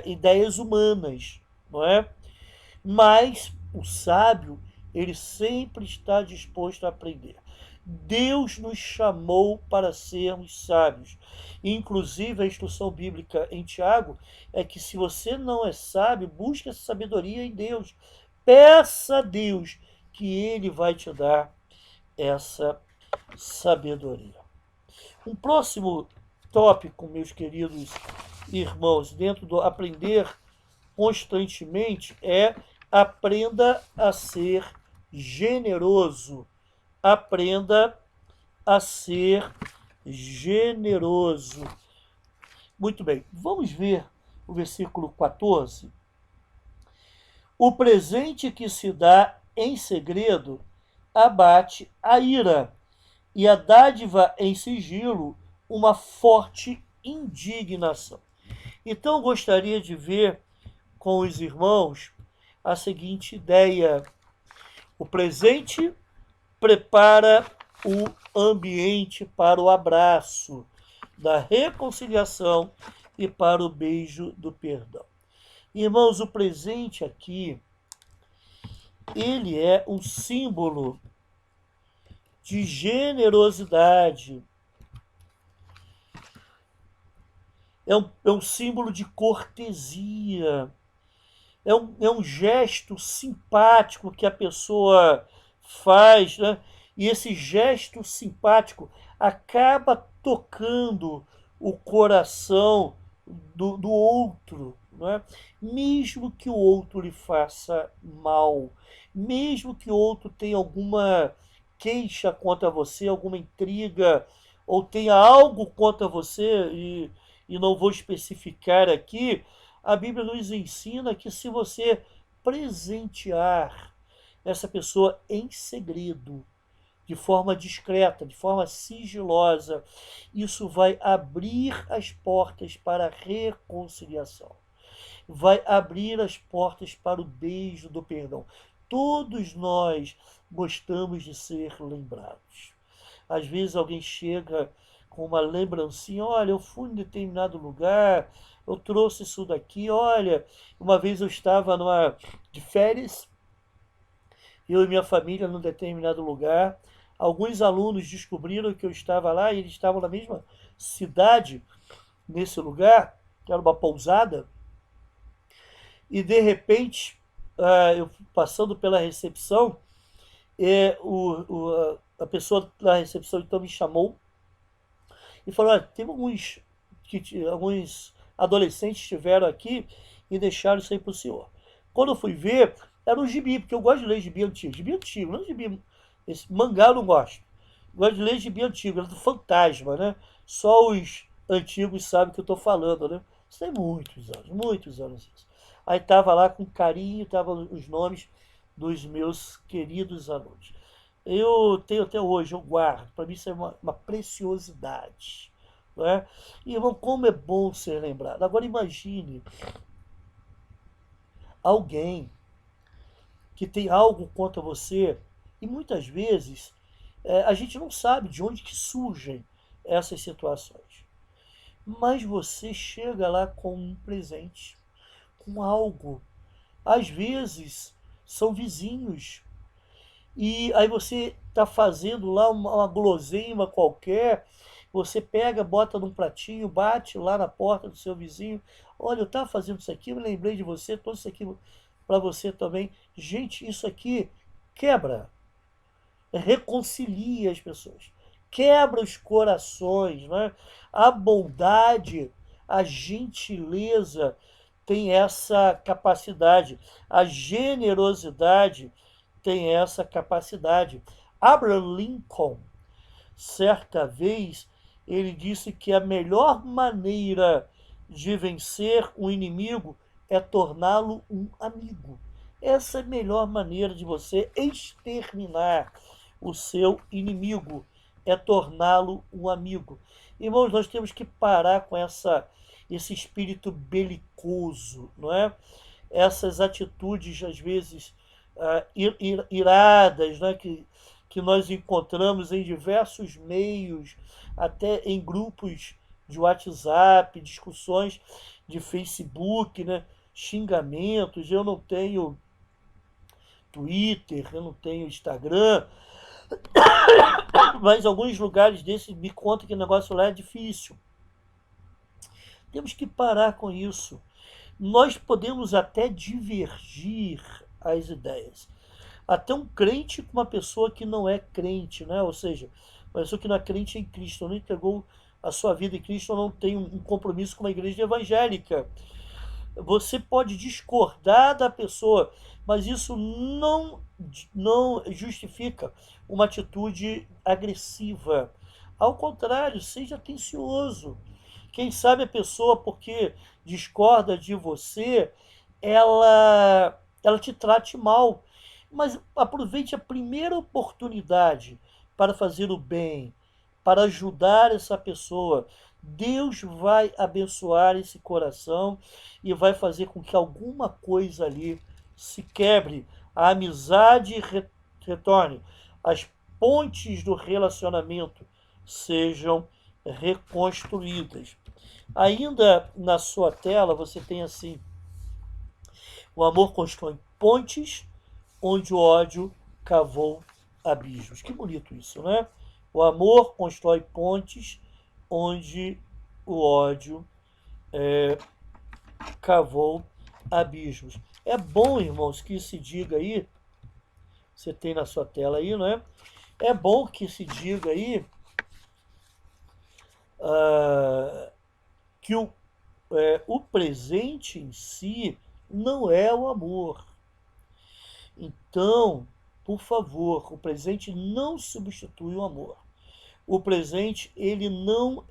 ideias humanas, não é? Mas o sábio, ele sempre está disposto a aprender. Deus nos chamou para sermos sábios. Inclusive, a instrução bíblica em Tiago é que se você não é sábio, busque essa sabedoria em Deus. Peça a Deus que Ele vai te dar essa sabedoria. Um próximo tópico, meus queridos irmãos, dentro do aprender constantemente, é aprenda a ser generoso. Aprenda a ser generoso. Muito bem, vamos ver o versículo 14. O presente que se dá em segredo abate a ira, e a dádiva em sigilo uma forte indignação. Então, eu gostaria de ver com os irmãos a seguinte ideia: o presente prepara o ambiente para o abraço da reconciliação e para o beijo do perdão. Irmãos, o presente aqui, ele é um símbolo de generosidade. É um símbolo de cortesia. É um gesto simpático que a pessoa faz, né? E esse gesto simpático acaba tocando o coração do outro, né? Mesmo que o outro lhe faça mal, mesmo que o outro tenha alguma queixa contra você, alguma intriga, ou tenha algo contra você, e não vou especificar aqui, a Bíblia nos ensina que se você presentear essa pessoa em segredo, de forma discreta, de forma sigilosa. Isso vai abrir as portas para a reconciliação. Vai abrir as portas para o beijo do perdão. Todos nós gostamos de ser lembrados. Às vezes alguém chega com uma lembrancinha, olha, eu fui em determinado lugar, eu trouxe isso daqui, olha, uma vez eu estava de férias, eu e minha família num determinado lugar, alguns alunos descobriram que eu estava lá e eles estavam na mesma cidade, nesse lugar, que era uma pousada, e de repente, eu passando pela recepção, a pessoa da recepção então me chamou e falou, olha, tem alguns adolescentes estiveram aqui e deixaram isso aí para o senhor. Quando eu fui ver, era um gibi, porque eu antigo, gibi antigo, não gibi, esse mangá eu não gosto. Eu gosto de ler gibi antigo, era do Fantasma, né? Só os antigos sabem o que eu estou falando, né? Isso tem muitos anos isso. Aí estava lá com carinho, estavam os nomes dos meus queridos alunos. Eu tenho até hoje, eu guardo, para mim isso é uma preciosidade. Não é? E, irmão, como é bom ser lembrado. Agora imagine alguém que tem algo contra você, e muitas vezes a gente não sabe de onde que surgem essas situações. Mas você chega lá com um presente, com algo. Às vezes são vizinhos. E aí você está fazendo lá uma guloseima qualquer, você pega, bota num pratinho, bate lá na porta do seu vizinho. Olha, eu estava fazendo isso aqui, eu me lembrei de você, trouxe isso aqui para você também. Gente, isso aqui quebra, reconcilia as pessoas, quebra os corações, né? A bondade, a gentileza tem essa capacidade, a generosidade tem essa capacidade. Abraham Lincoln, certa vez, ele disse que a melhor maneira de vencer um inimigo é torná-lo um amigo. Essa é a melhor maneira de você exterminar o seu inimigo, é torná-lo um amigo. Irmãos, nós temos que parar com esse espírito belicoso, não é? Essas atitudes, às vezes, iradas, né? Que nós encontramos em diversos meios, até em grupos de WhatsApp, discussões de Facebook, né? Xingamentos. Eu não tenho Twitter, eu não tenho Instagram, mas alguns lugares desses me contam que o negócio lá é difícil. Temos que parar com isso. Nós podemos até divergir as ideias. Até um crente com uma pessoa que não é crente, né? Ou seja, uma pessoa que não é crente em Cristo, não entregou a sua vida em Cristo, não tem um compromisso com uma igreja evangélica. Você pode discordar da pessoa, mas isso não justifica uma atitude agressiva. Ao contrário, seja atencioso. Quem sabe a pessoa, porque discorda de você, ela te trate mal. Mas aproveite a primeira oportunidade para fazer o bem, para ajudar essa pessoa. Deus vai abençoar esse coração e vai fazer com que alguma coisa ali se quebre, a amizade retorne, as pontes do relacionamento sejam reconstruídas. Ainda na sua tela você tem assim: o amor constrói pontes onde o ódio cavou abismos. Que bonito isso, né? O amor constrói pontes onde o ódio cavou abismos. É bom, irmãos, que se diga aí, você tem na sua tela aí, não é? É bom que se diga aí que o presente em si não é o amor. Então, por favor, o presente não substitui o amor. O presente, ele não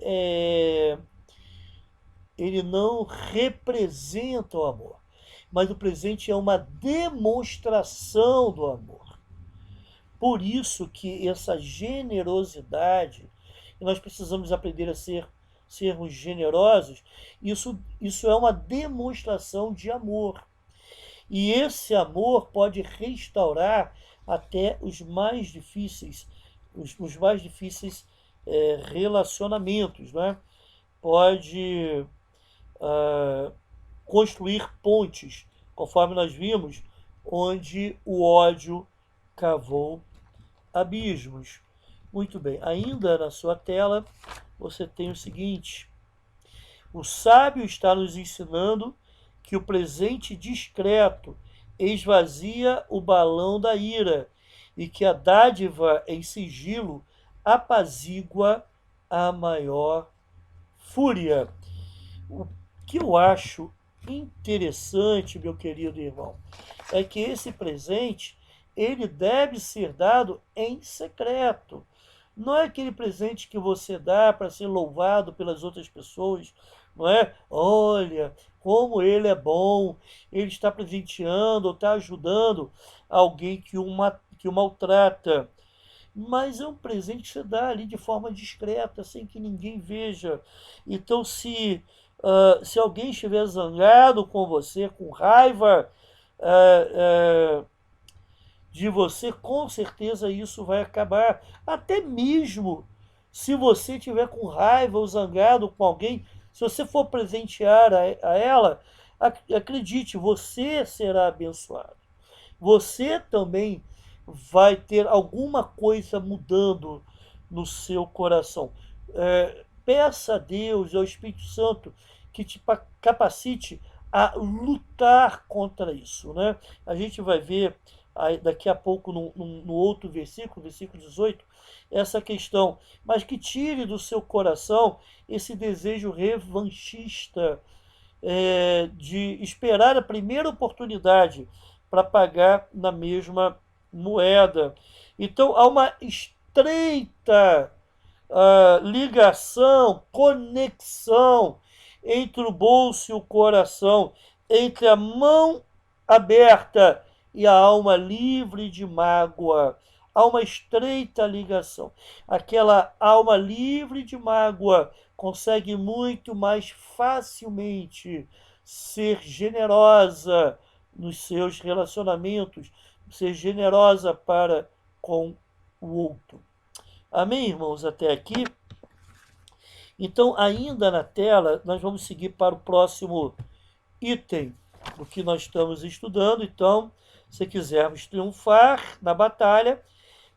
representa o amor. mas o presente é uma demonstração do amor. Por isso que essa generosidade, e nós precisamos aprender a sermos generosos, isso é uma demonstração de amor. E esse amor pode restaurar até os mais difíceis, os mais difíceis relacionamentos, né? Pode construir pontes, conforme nós vimos, onde o ódio cavou abismos. Muito bem, ainda na sua tela você tem o seguinte: o sábio está nos ensinando que o presente discreto esvazia o balão da ira e que a dádiva em sigilo apazigua a maior fúria. O que eu acho interessante, meu querido irmão, é que esse presente ele deve ser dado em secreto. Não é aquele presente que você dá para ser louvado pelas outras pessoas, não é? Olha, como ele é bom, ele está presenteando ou está ajudando alguém que o maltrata. Mas é um presente que você dá ali de forma discreta, sem que ninguém veja. Então, se alguém estiver zangado com você, com raiva de você, com certeza isso vai acabar. Até mesmo se você estiver com raiva ou zangado com alguém, se você for presentear a ela, acredite, você será abençoado. Você também vai ter alguma coisa mudando no seu coração. Peça a Deus, ao Espírito Santo, que te capacite a lutar contra isso, né? A gente vai ver daqui a pouco no outro versículo 18, essa questão, mas que tire do seu coração esse desejo revanchista de esperar a primeira oportunidade para pagar na mesma moeda. Então há uma estreita ligação, conexão entre o bolso e o coração, entre a mão aberta e a alma livre de mágoa. Há uma estreita ligação. Aquela alma livre de mágoa consegue muito mais facilmente ser generosa nos seus relacionamentos, ser generosa para com o outro. Amém, irmãos? Até aqui. Então, ainda na tela, nós vamos seguir para o próximo item do que nós estamos estudando. Então, se quisermos triunfar na batalha,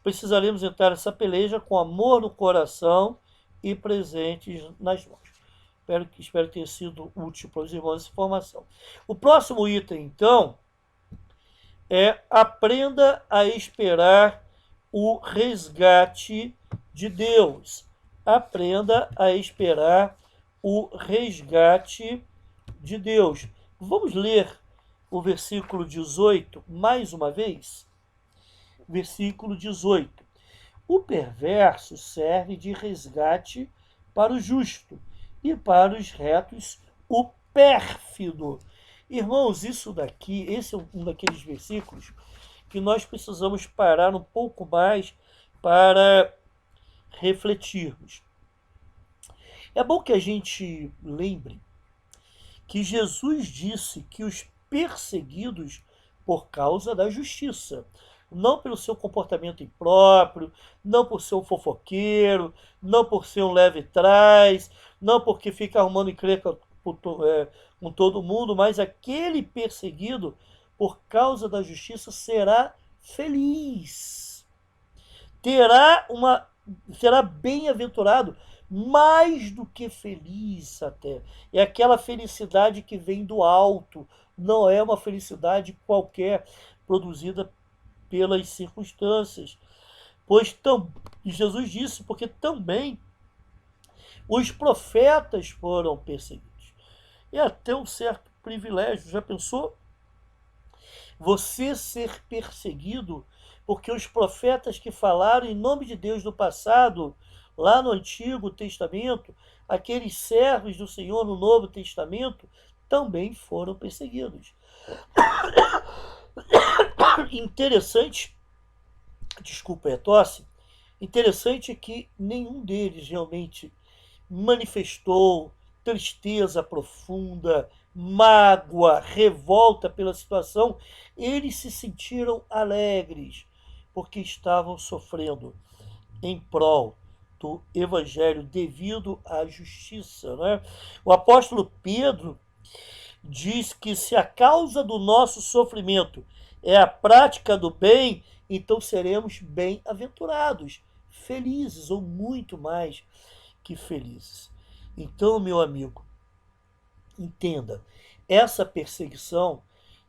precisaremos entrar nessa peleja com amor no coração e presentes nas mãos. Espero que tenha sido útil para os irmãos essa informação. O próximo item, então, é aprenda a esperar o resgate de Deus. Aprenda a esperar o resgate de Deus. Vamos ler o versículo 18 mais uma vez? Versículo 18. O perverso serve de resgate para o justo, e para os retos o pérfido. Irmãos, esse é um daqueles versículos que nós precisamos parar um pouco mais para refletirmos. É bom que a gente lembre que Jesus disse que os perseguidos por causa da justiça, não pelo seu comportamento impróprio, não por ser um fofoqueiro, não por ser um leve-trás, não porque fica arrumando encrenca com todo mundo, mas aquele perseguido por causa da justiça será feliz. Será bem-aventurado, mais do que feliz até. É aquela felicidade que vem do alto, não é uma felicidade qualquer produzida pelas circunstâncias. Pois Jesus disse, porque também os profetas foram perseguidos. É até um certo privilégio. Já pensou? Você ser perseguido porque os profetas que falaram em nome de Deus no passado, lá no Antigo Testamento, aqueles servos do Senhor no Novo Testamento, também foram perseguidos. Interessante, desculpa a tosse, interessante é que nenhum deles realmente manifestou tristeza profunda, mágoa, revolta pela situação. Eles se sentiram alegres porque estavam sofrendo em prol do evangelho devido à justiça, né? O apóstolo Pedro diz que se a causa do nosso sofrimento é a prática do bem, então seremos bem-aventurados, felizes ou muito mais que felizes. Então, meu amigo, entenda, essa perseguição,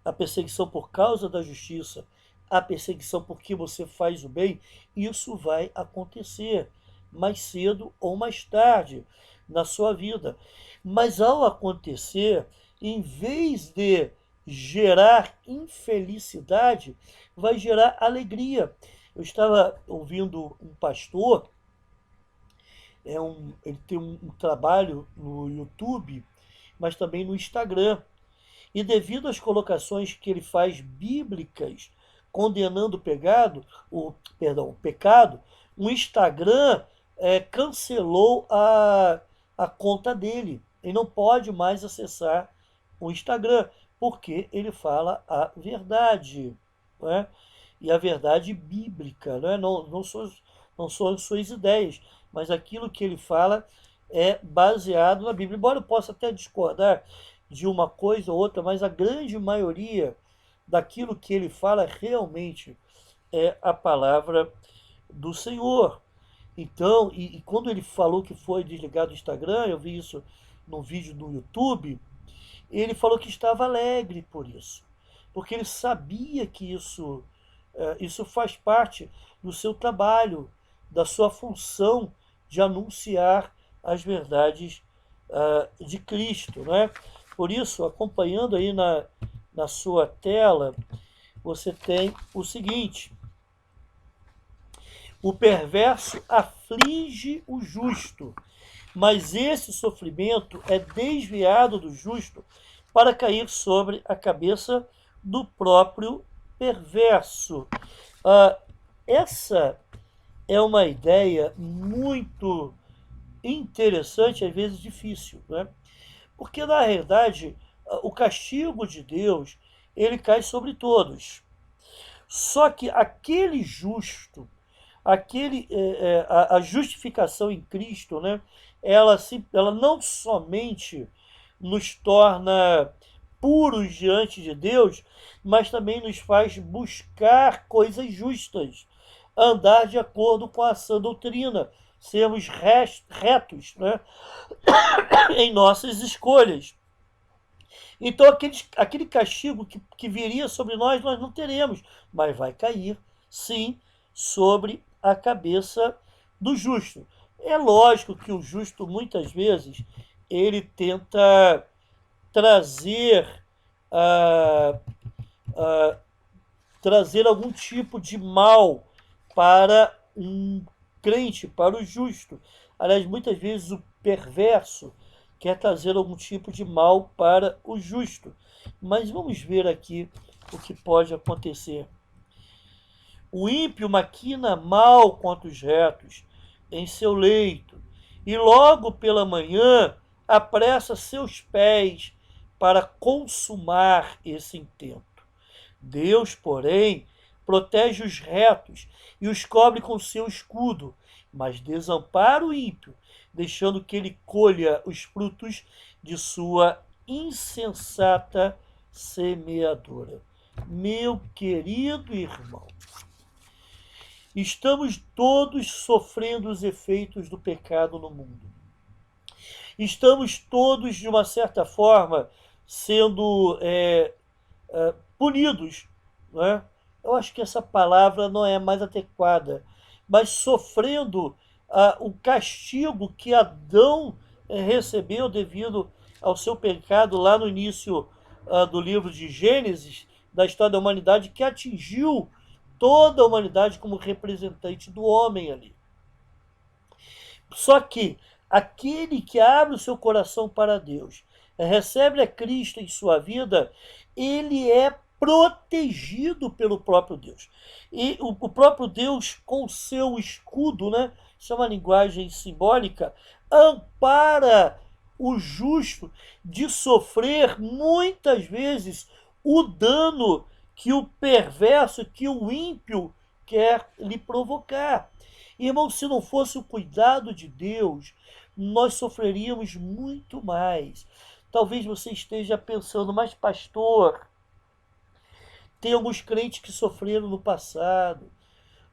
a perseguição por causa da justiça, a perseguição porque você faz o bem, isso vai acontecer mais cedo ou mais tarde na sua vida. Mas ao acontecer, em vez de gerar infelicidade, vai gerar alegria. Eu estava ouvindo um pastor, ele tem um trabalho no YouTube, mas também no Instagram. E devido às colocações que ele faz bíblicas condenando o pecado, o Instagram cancelou a conta dele. Ele não pode mais acessar o Instagram, porque ele fala a verdade, não é? E a verdade bíblica, não é? Não são suas ideias, mas aquilo que ele fala é baseado na Bíblia. Embora eu possa até discordar de uma coisa ou outra, mas a grande maioria daquilo que ele fala realmente é a palavra do Senhor. Então, e quando ele falou que foi desligado do Instagram, eu vi isso num vídeo no YouTube, ele falou que estava alegre por isso, porque ele sabia que isso faz parte do seu trabalho, da sua função de anunciar as verdades de Cristo, não é? Por isso, acompanhando aí na sua tela, você tem o seguinte: o perverso aflige o justo, mas esse sofrimento é desviado do justo para cair sobre a cabeça do próprio perverso. Essa é uma ideia muito interessante, às vezes difícil, né? Porque, na realidade, o castigo de Deus, ele cai sobre todos. Só que aquele justo, a justificação em Cristo, né, ela não somente nos torna puros diante de Deus, mas também nos faz buscar coisas justas, andar de acordo com a sã doutrina, sermos retos, né, em nossas escolhas. Então, aquele castigo que viria sobre nós não teremos, mas vai cair, sim, sobre a cabeça do justo. É lógico que o justo, muitas vezes, ele tenta trazer, trazer algum tipo de mal para um crente, para o justo. Aliás, muitas vezes o perverso quer trazer algum tipo de mal para o justo. Mas vamos ver aqui o que pode acontecer. O ímpio maquina mal contra os retos em seu leito, e logo pela manhã apressa seus pés para consumar esse intento. Deus, porém, protege os retos e os cobre com seu escudo, mas desampara o ímpio, deixando que ele colha os frutos de sua insensata semeadura. Meu querido irmão, estamos todos sofrendo os efeitos do pecado no mundo. Estamos todos, de uma certa forma, sendo punidos, não é? Eu acho que essa palavra não é mais adequada, mas sofrendo o castigo que Adão recebeu devido ao seu pecado lá no início do livro de Gênesis, da história da humanidade, que atingiu toda a humanidade como representante do homem ali. Só que aquele que abre o seu coração para Deus, recebe a Cristo em sua vida, ele é protegido pelo próprio Deus. E o próprio Deus, com o seu escudo, né? Isso é uma linguagem simbólica, ampara o justo de sofrer muitas vezes o dano que o perverso, que o ímpio quer lhe provocar. Irmão, se não fosse o cuidado de Deus, nós sofreríamos muito mais. Talvez você esteja pensando, mas pastor, tem alguns crentes que sofreram no passado,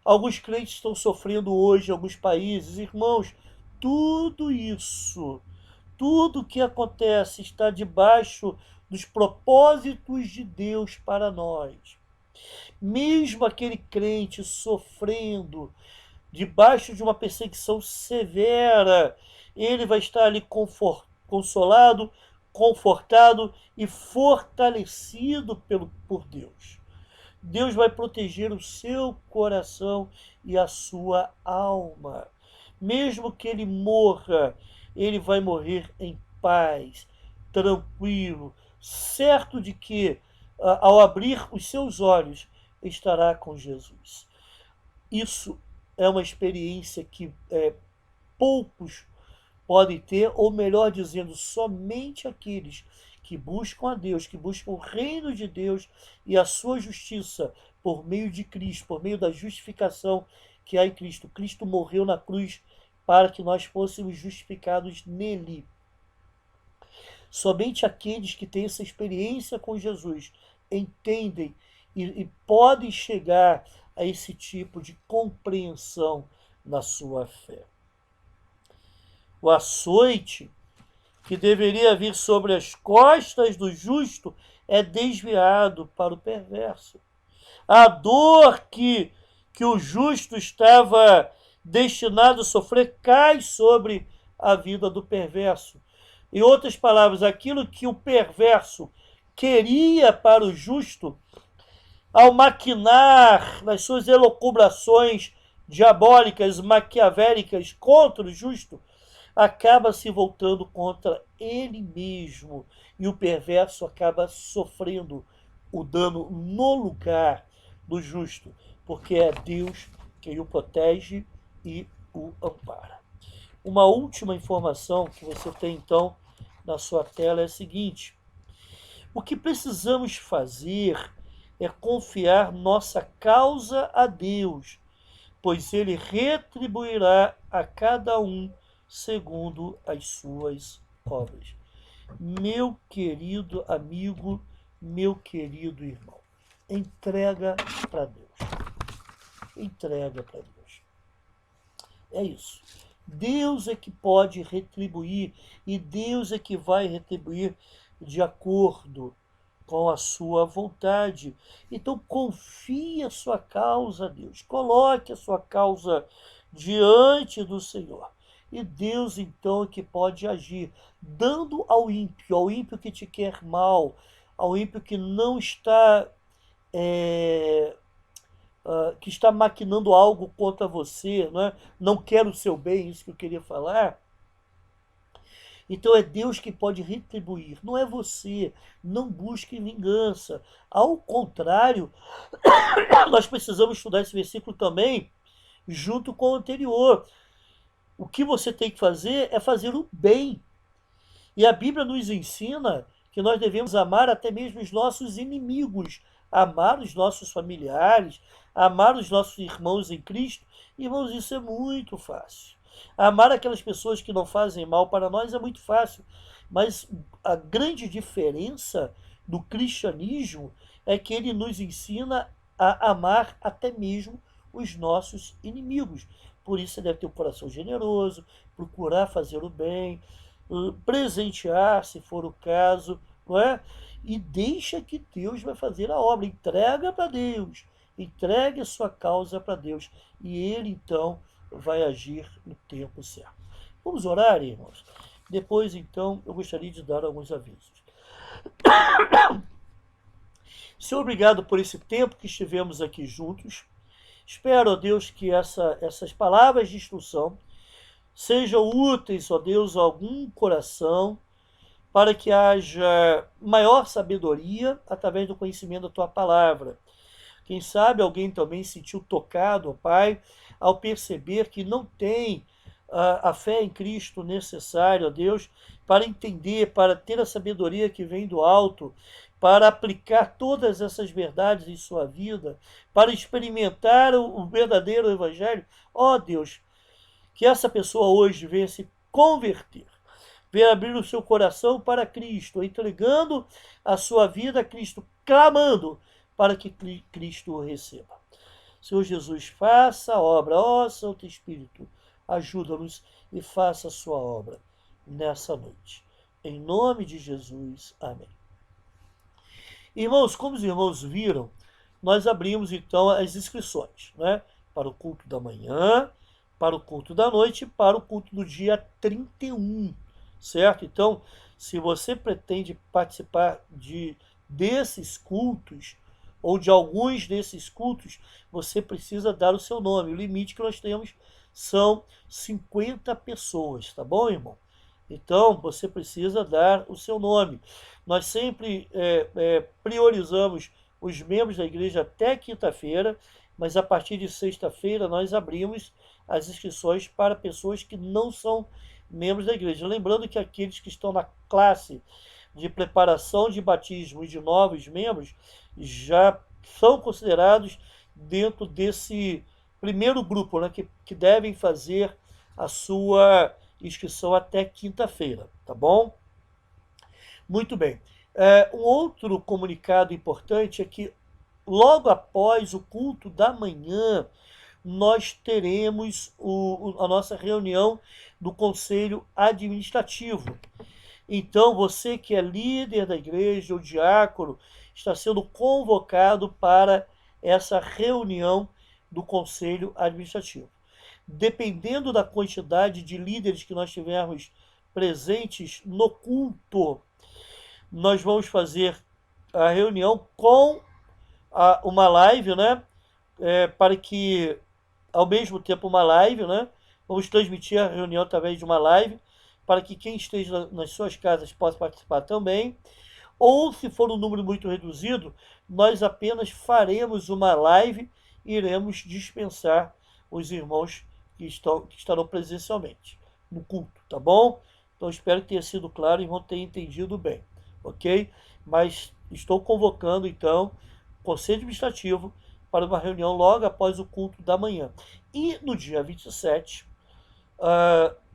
alguns crentes estão sofrendo hoje em alguns países. Irmãos, tudo isso, tudo que acontece está debaixo dos propósitos de Deus para nós. Mesmo aquele crente sofrendo debaixo de uma perseguição severa, ele vai estar ali consolado, confortado e fortalecido por Deus. Deus vai proteger o seu coração e a sua alma. Mesmo que ele morra, ele vai morrer em paz, tranquilo, certo de que, ao abrir os seus olhos, estará com Jesus. Isso é uma experiência que poucos podem ter, ou melhor dizendo, somente aqueles que buscam a Deus, que buscam o reino de Deus e a sua justiça por meio de Cristo, por meio da justificação que há em Cristo. Cristo morreu na cruz para que nós fôssemos justificados nele. Somente aqueles que têm essa experiência com Jesus entendem e podem chegar a esse tipo de compreensão na sua fé. O açoite que deveria vir sobre as costas do justo é desviado para o perverso. A dor que o justo estava destinado a sofrer cai sobre a vida do perverso. Em outras palavras, aquilo que o perverso queria para o justo, ao maquinar nas suas elucubrações diabólicas, maquiavélicas contra o justo, acaba se voltando contra ele mesmo, e o perverso acaba sofrendo o dano no lugar do justo, porque é Deus quem o protege e o ampara. Uma última informação que você tem então na sua tela é a seguinte: o que precisamos fazer é confiar nossa causa a Deus, pois ele retribuirá a cada um segundo as suas obras. Meu querido amigo, meu querido irmão, entrega para Deus. Entrega para Deus. É isso. Deus é que pode retribuir, e Deus é que vai retribuir de acordo com a sua vontade. Então confie a sua causa a Deus. Coloque a sua causa diante do Senhor. E Deus, então, é que pode agir, dando ao ímpio que te quer mal, ao ímpio que não está, que está maquinando algo contra você, não quer o seu bem, isso que eu queria falar. Então é Deus que pode retribuir, não é você. Não busque vingança. Ao contrário, nós precisamos estudar esse versículo também, junto com o anterior. O que você tem que fazer é fazer o bem. E a Bíblia nos ensina que nós devemos amar até mesmo os nossos inimigos, amar os nossos familiares, amar os nossos irmãos em Cristo. Irmãos, isso é muito fácil. Amar aquelas pessoas que não fazem mal para nós é muito fácil. Mas a grande diferença do cristianismo é que ele nos ensina a amar até mesmo os nossos inimigos. Por isso você deve ter um coração generoso, procurar fazer o bem, presentear, se for o caso, não é? E deixa que Deus vai fazer a obra. Entrega para Deus, entregue a sua causa para Deus, e Ele então vai agir no tempo certo. Vamos orar, irmãos? Depois, então, eu gostaria de dar alguns avisos. Senhor, obrigado por esse tempo que estivemos aqui juntos. Espero, ó Deus, que essas palavras de instrução sejam úteis, ó Deus, a algum coração, para que haja maior sabedoria através do conhecimento da tua palavra. Quem sabe alguém também se sentiu tocado, ó Pai, ao perceber que não tem a fé em Cristo necessária, ó Deus, para entender, para ter a sabedoria que vem do alto, para aplicar todas essas verdades em sua vida, para experimentar o verdadeiro Evangelho. Ó Deus, que essa pessoa hoje venha se converter, venha abrir o seu coração para Cristo, entregando a sua vida a Cristo, clamando para que Cristo o receba. Senhor Jesus, faça a obra, ó Santo Espírito, ajuda-nos e faça a sua obra nessa noite. Em nome de Jesus, amém. Irmãos, como os irmãos viram, nós abrimos então as inscrições, né? Para o culto da manhã, para o culto da noite e para o culto do dia 31, certo? Então, se você pretende participar desses cultos, ou de alguns desses cultos, você precisa dar o seu nome. O limite que nós temos são 50 pessoas, tá bom, irmão? Então, você precisa dar o seu nome. Nós sempre priorizamos os membros da igreja até quinta-feira, mas a partir de sexta-feira nós abrimos as inscrições para pessoas que não são membros da igreja. Lembrando que aqueles que estão na classe de preparação de batismo e de novos membros já são considerados dentro desse primeiro grupo, né, que devem fazer a sua inscrição até quinta-feira, tá bom? Muito bem. Um outro comunicado importante é que logo após o culto da manhã, nós teremos a nossa reunião do Conselho Administrativo. Então, você que é líder da igreja ou diácono, está sendo convocado para essa reunião do Conselho Administrativo. Dependendo da quantidade de líderes que nós tivermos presentes no culto, nós vamos fazer a reunião com uma live, né? Para que, ao mesmo tempo, uma live, né? Vamos transmitir a reunião através de uma live, para que quem esteja nas suas casas possa participar também. Ou, se for um número muito reduzido, nós apenas faremos uma live e iremos dispensar os irmãos que estarão presencialmente no culto, tá bom? Então, espero que tenha sido claro e irmão tenha entendido bem, ok? Mas estou convocando, então, o Conselho Administrativo para uma reunião logo após o culto da manhã. E no dia 27,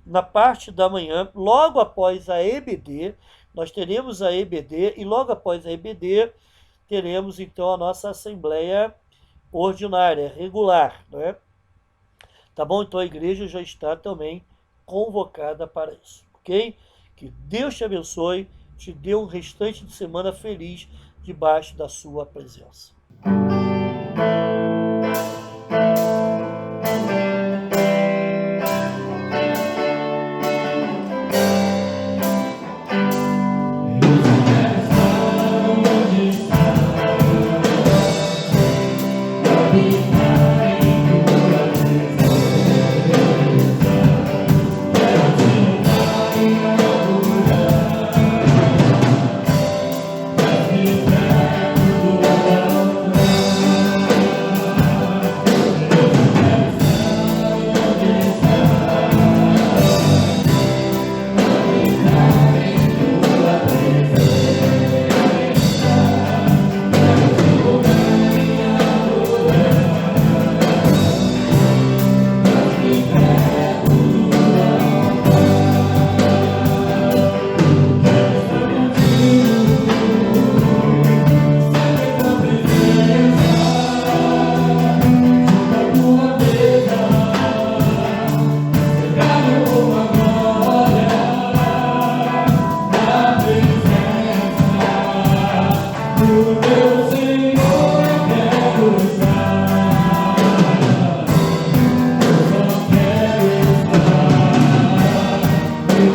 na parte da manhã, logo após a EBD, nós teremos a EBD e logo após a EBD teremos então a nossa assembleia ordinária, regular, né? Tá bom? Então a igreja já está também convocada para isso, ok? Que Deus te abençoe, te dê um restante de semana feliz debaixo da sua presença.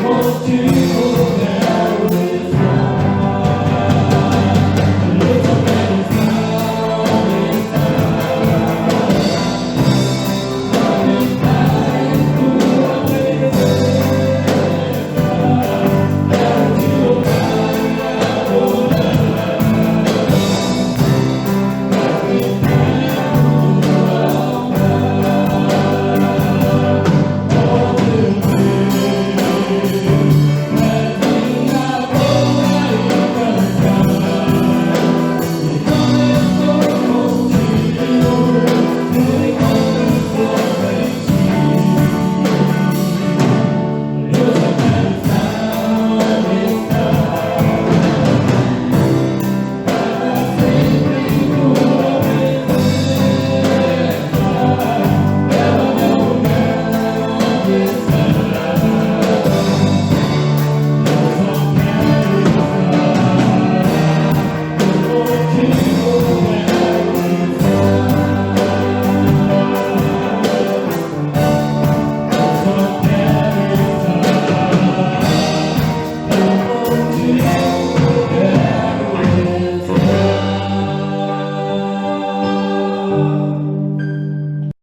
Contigo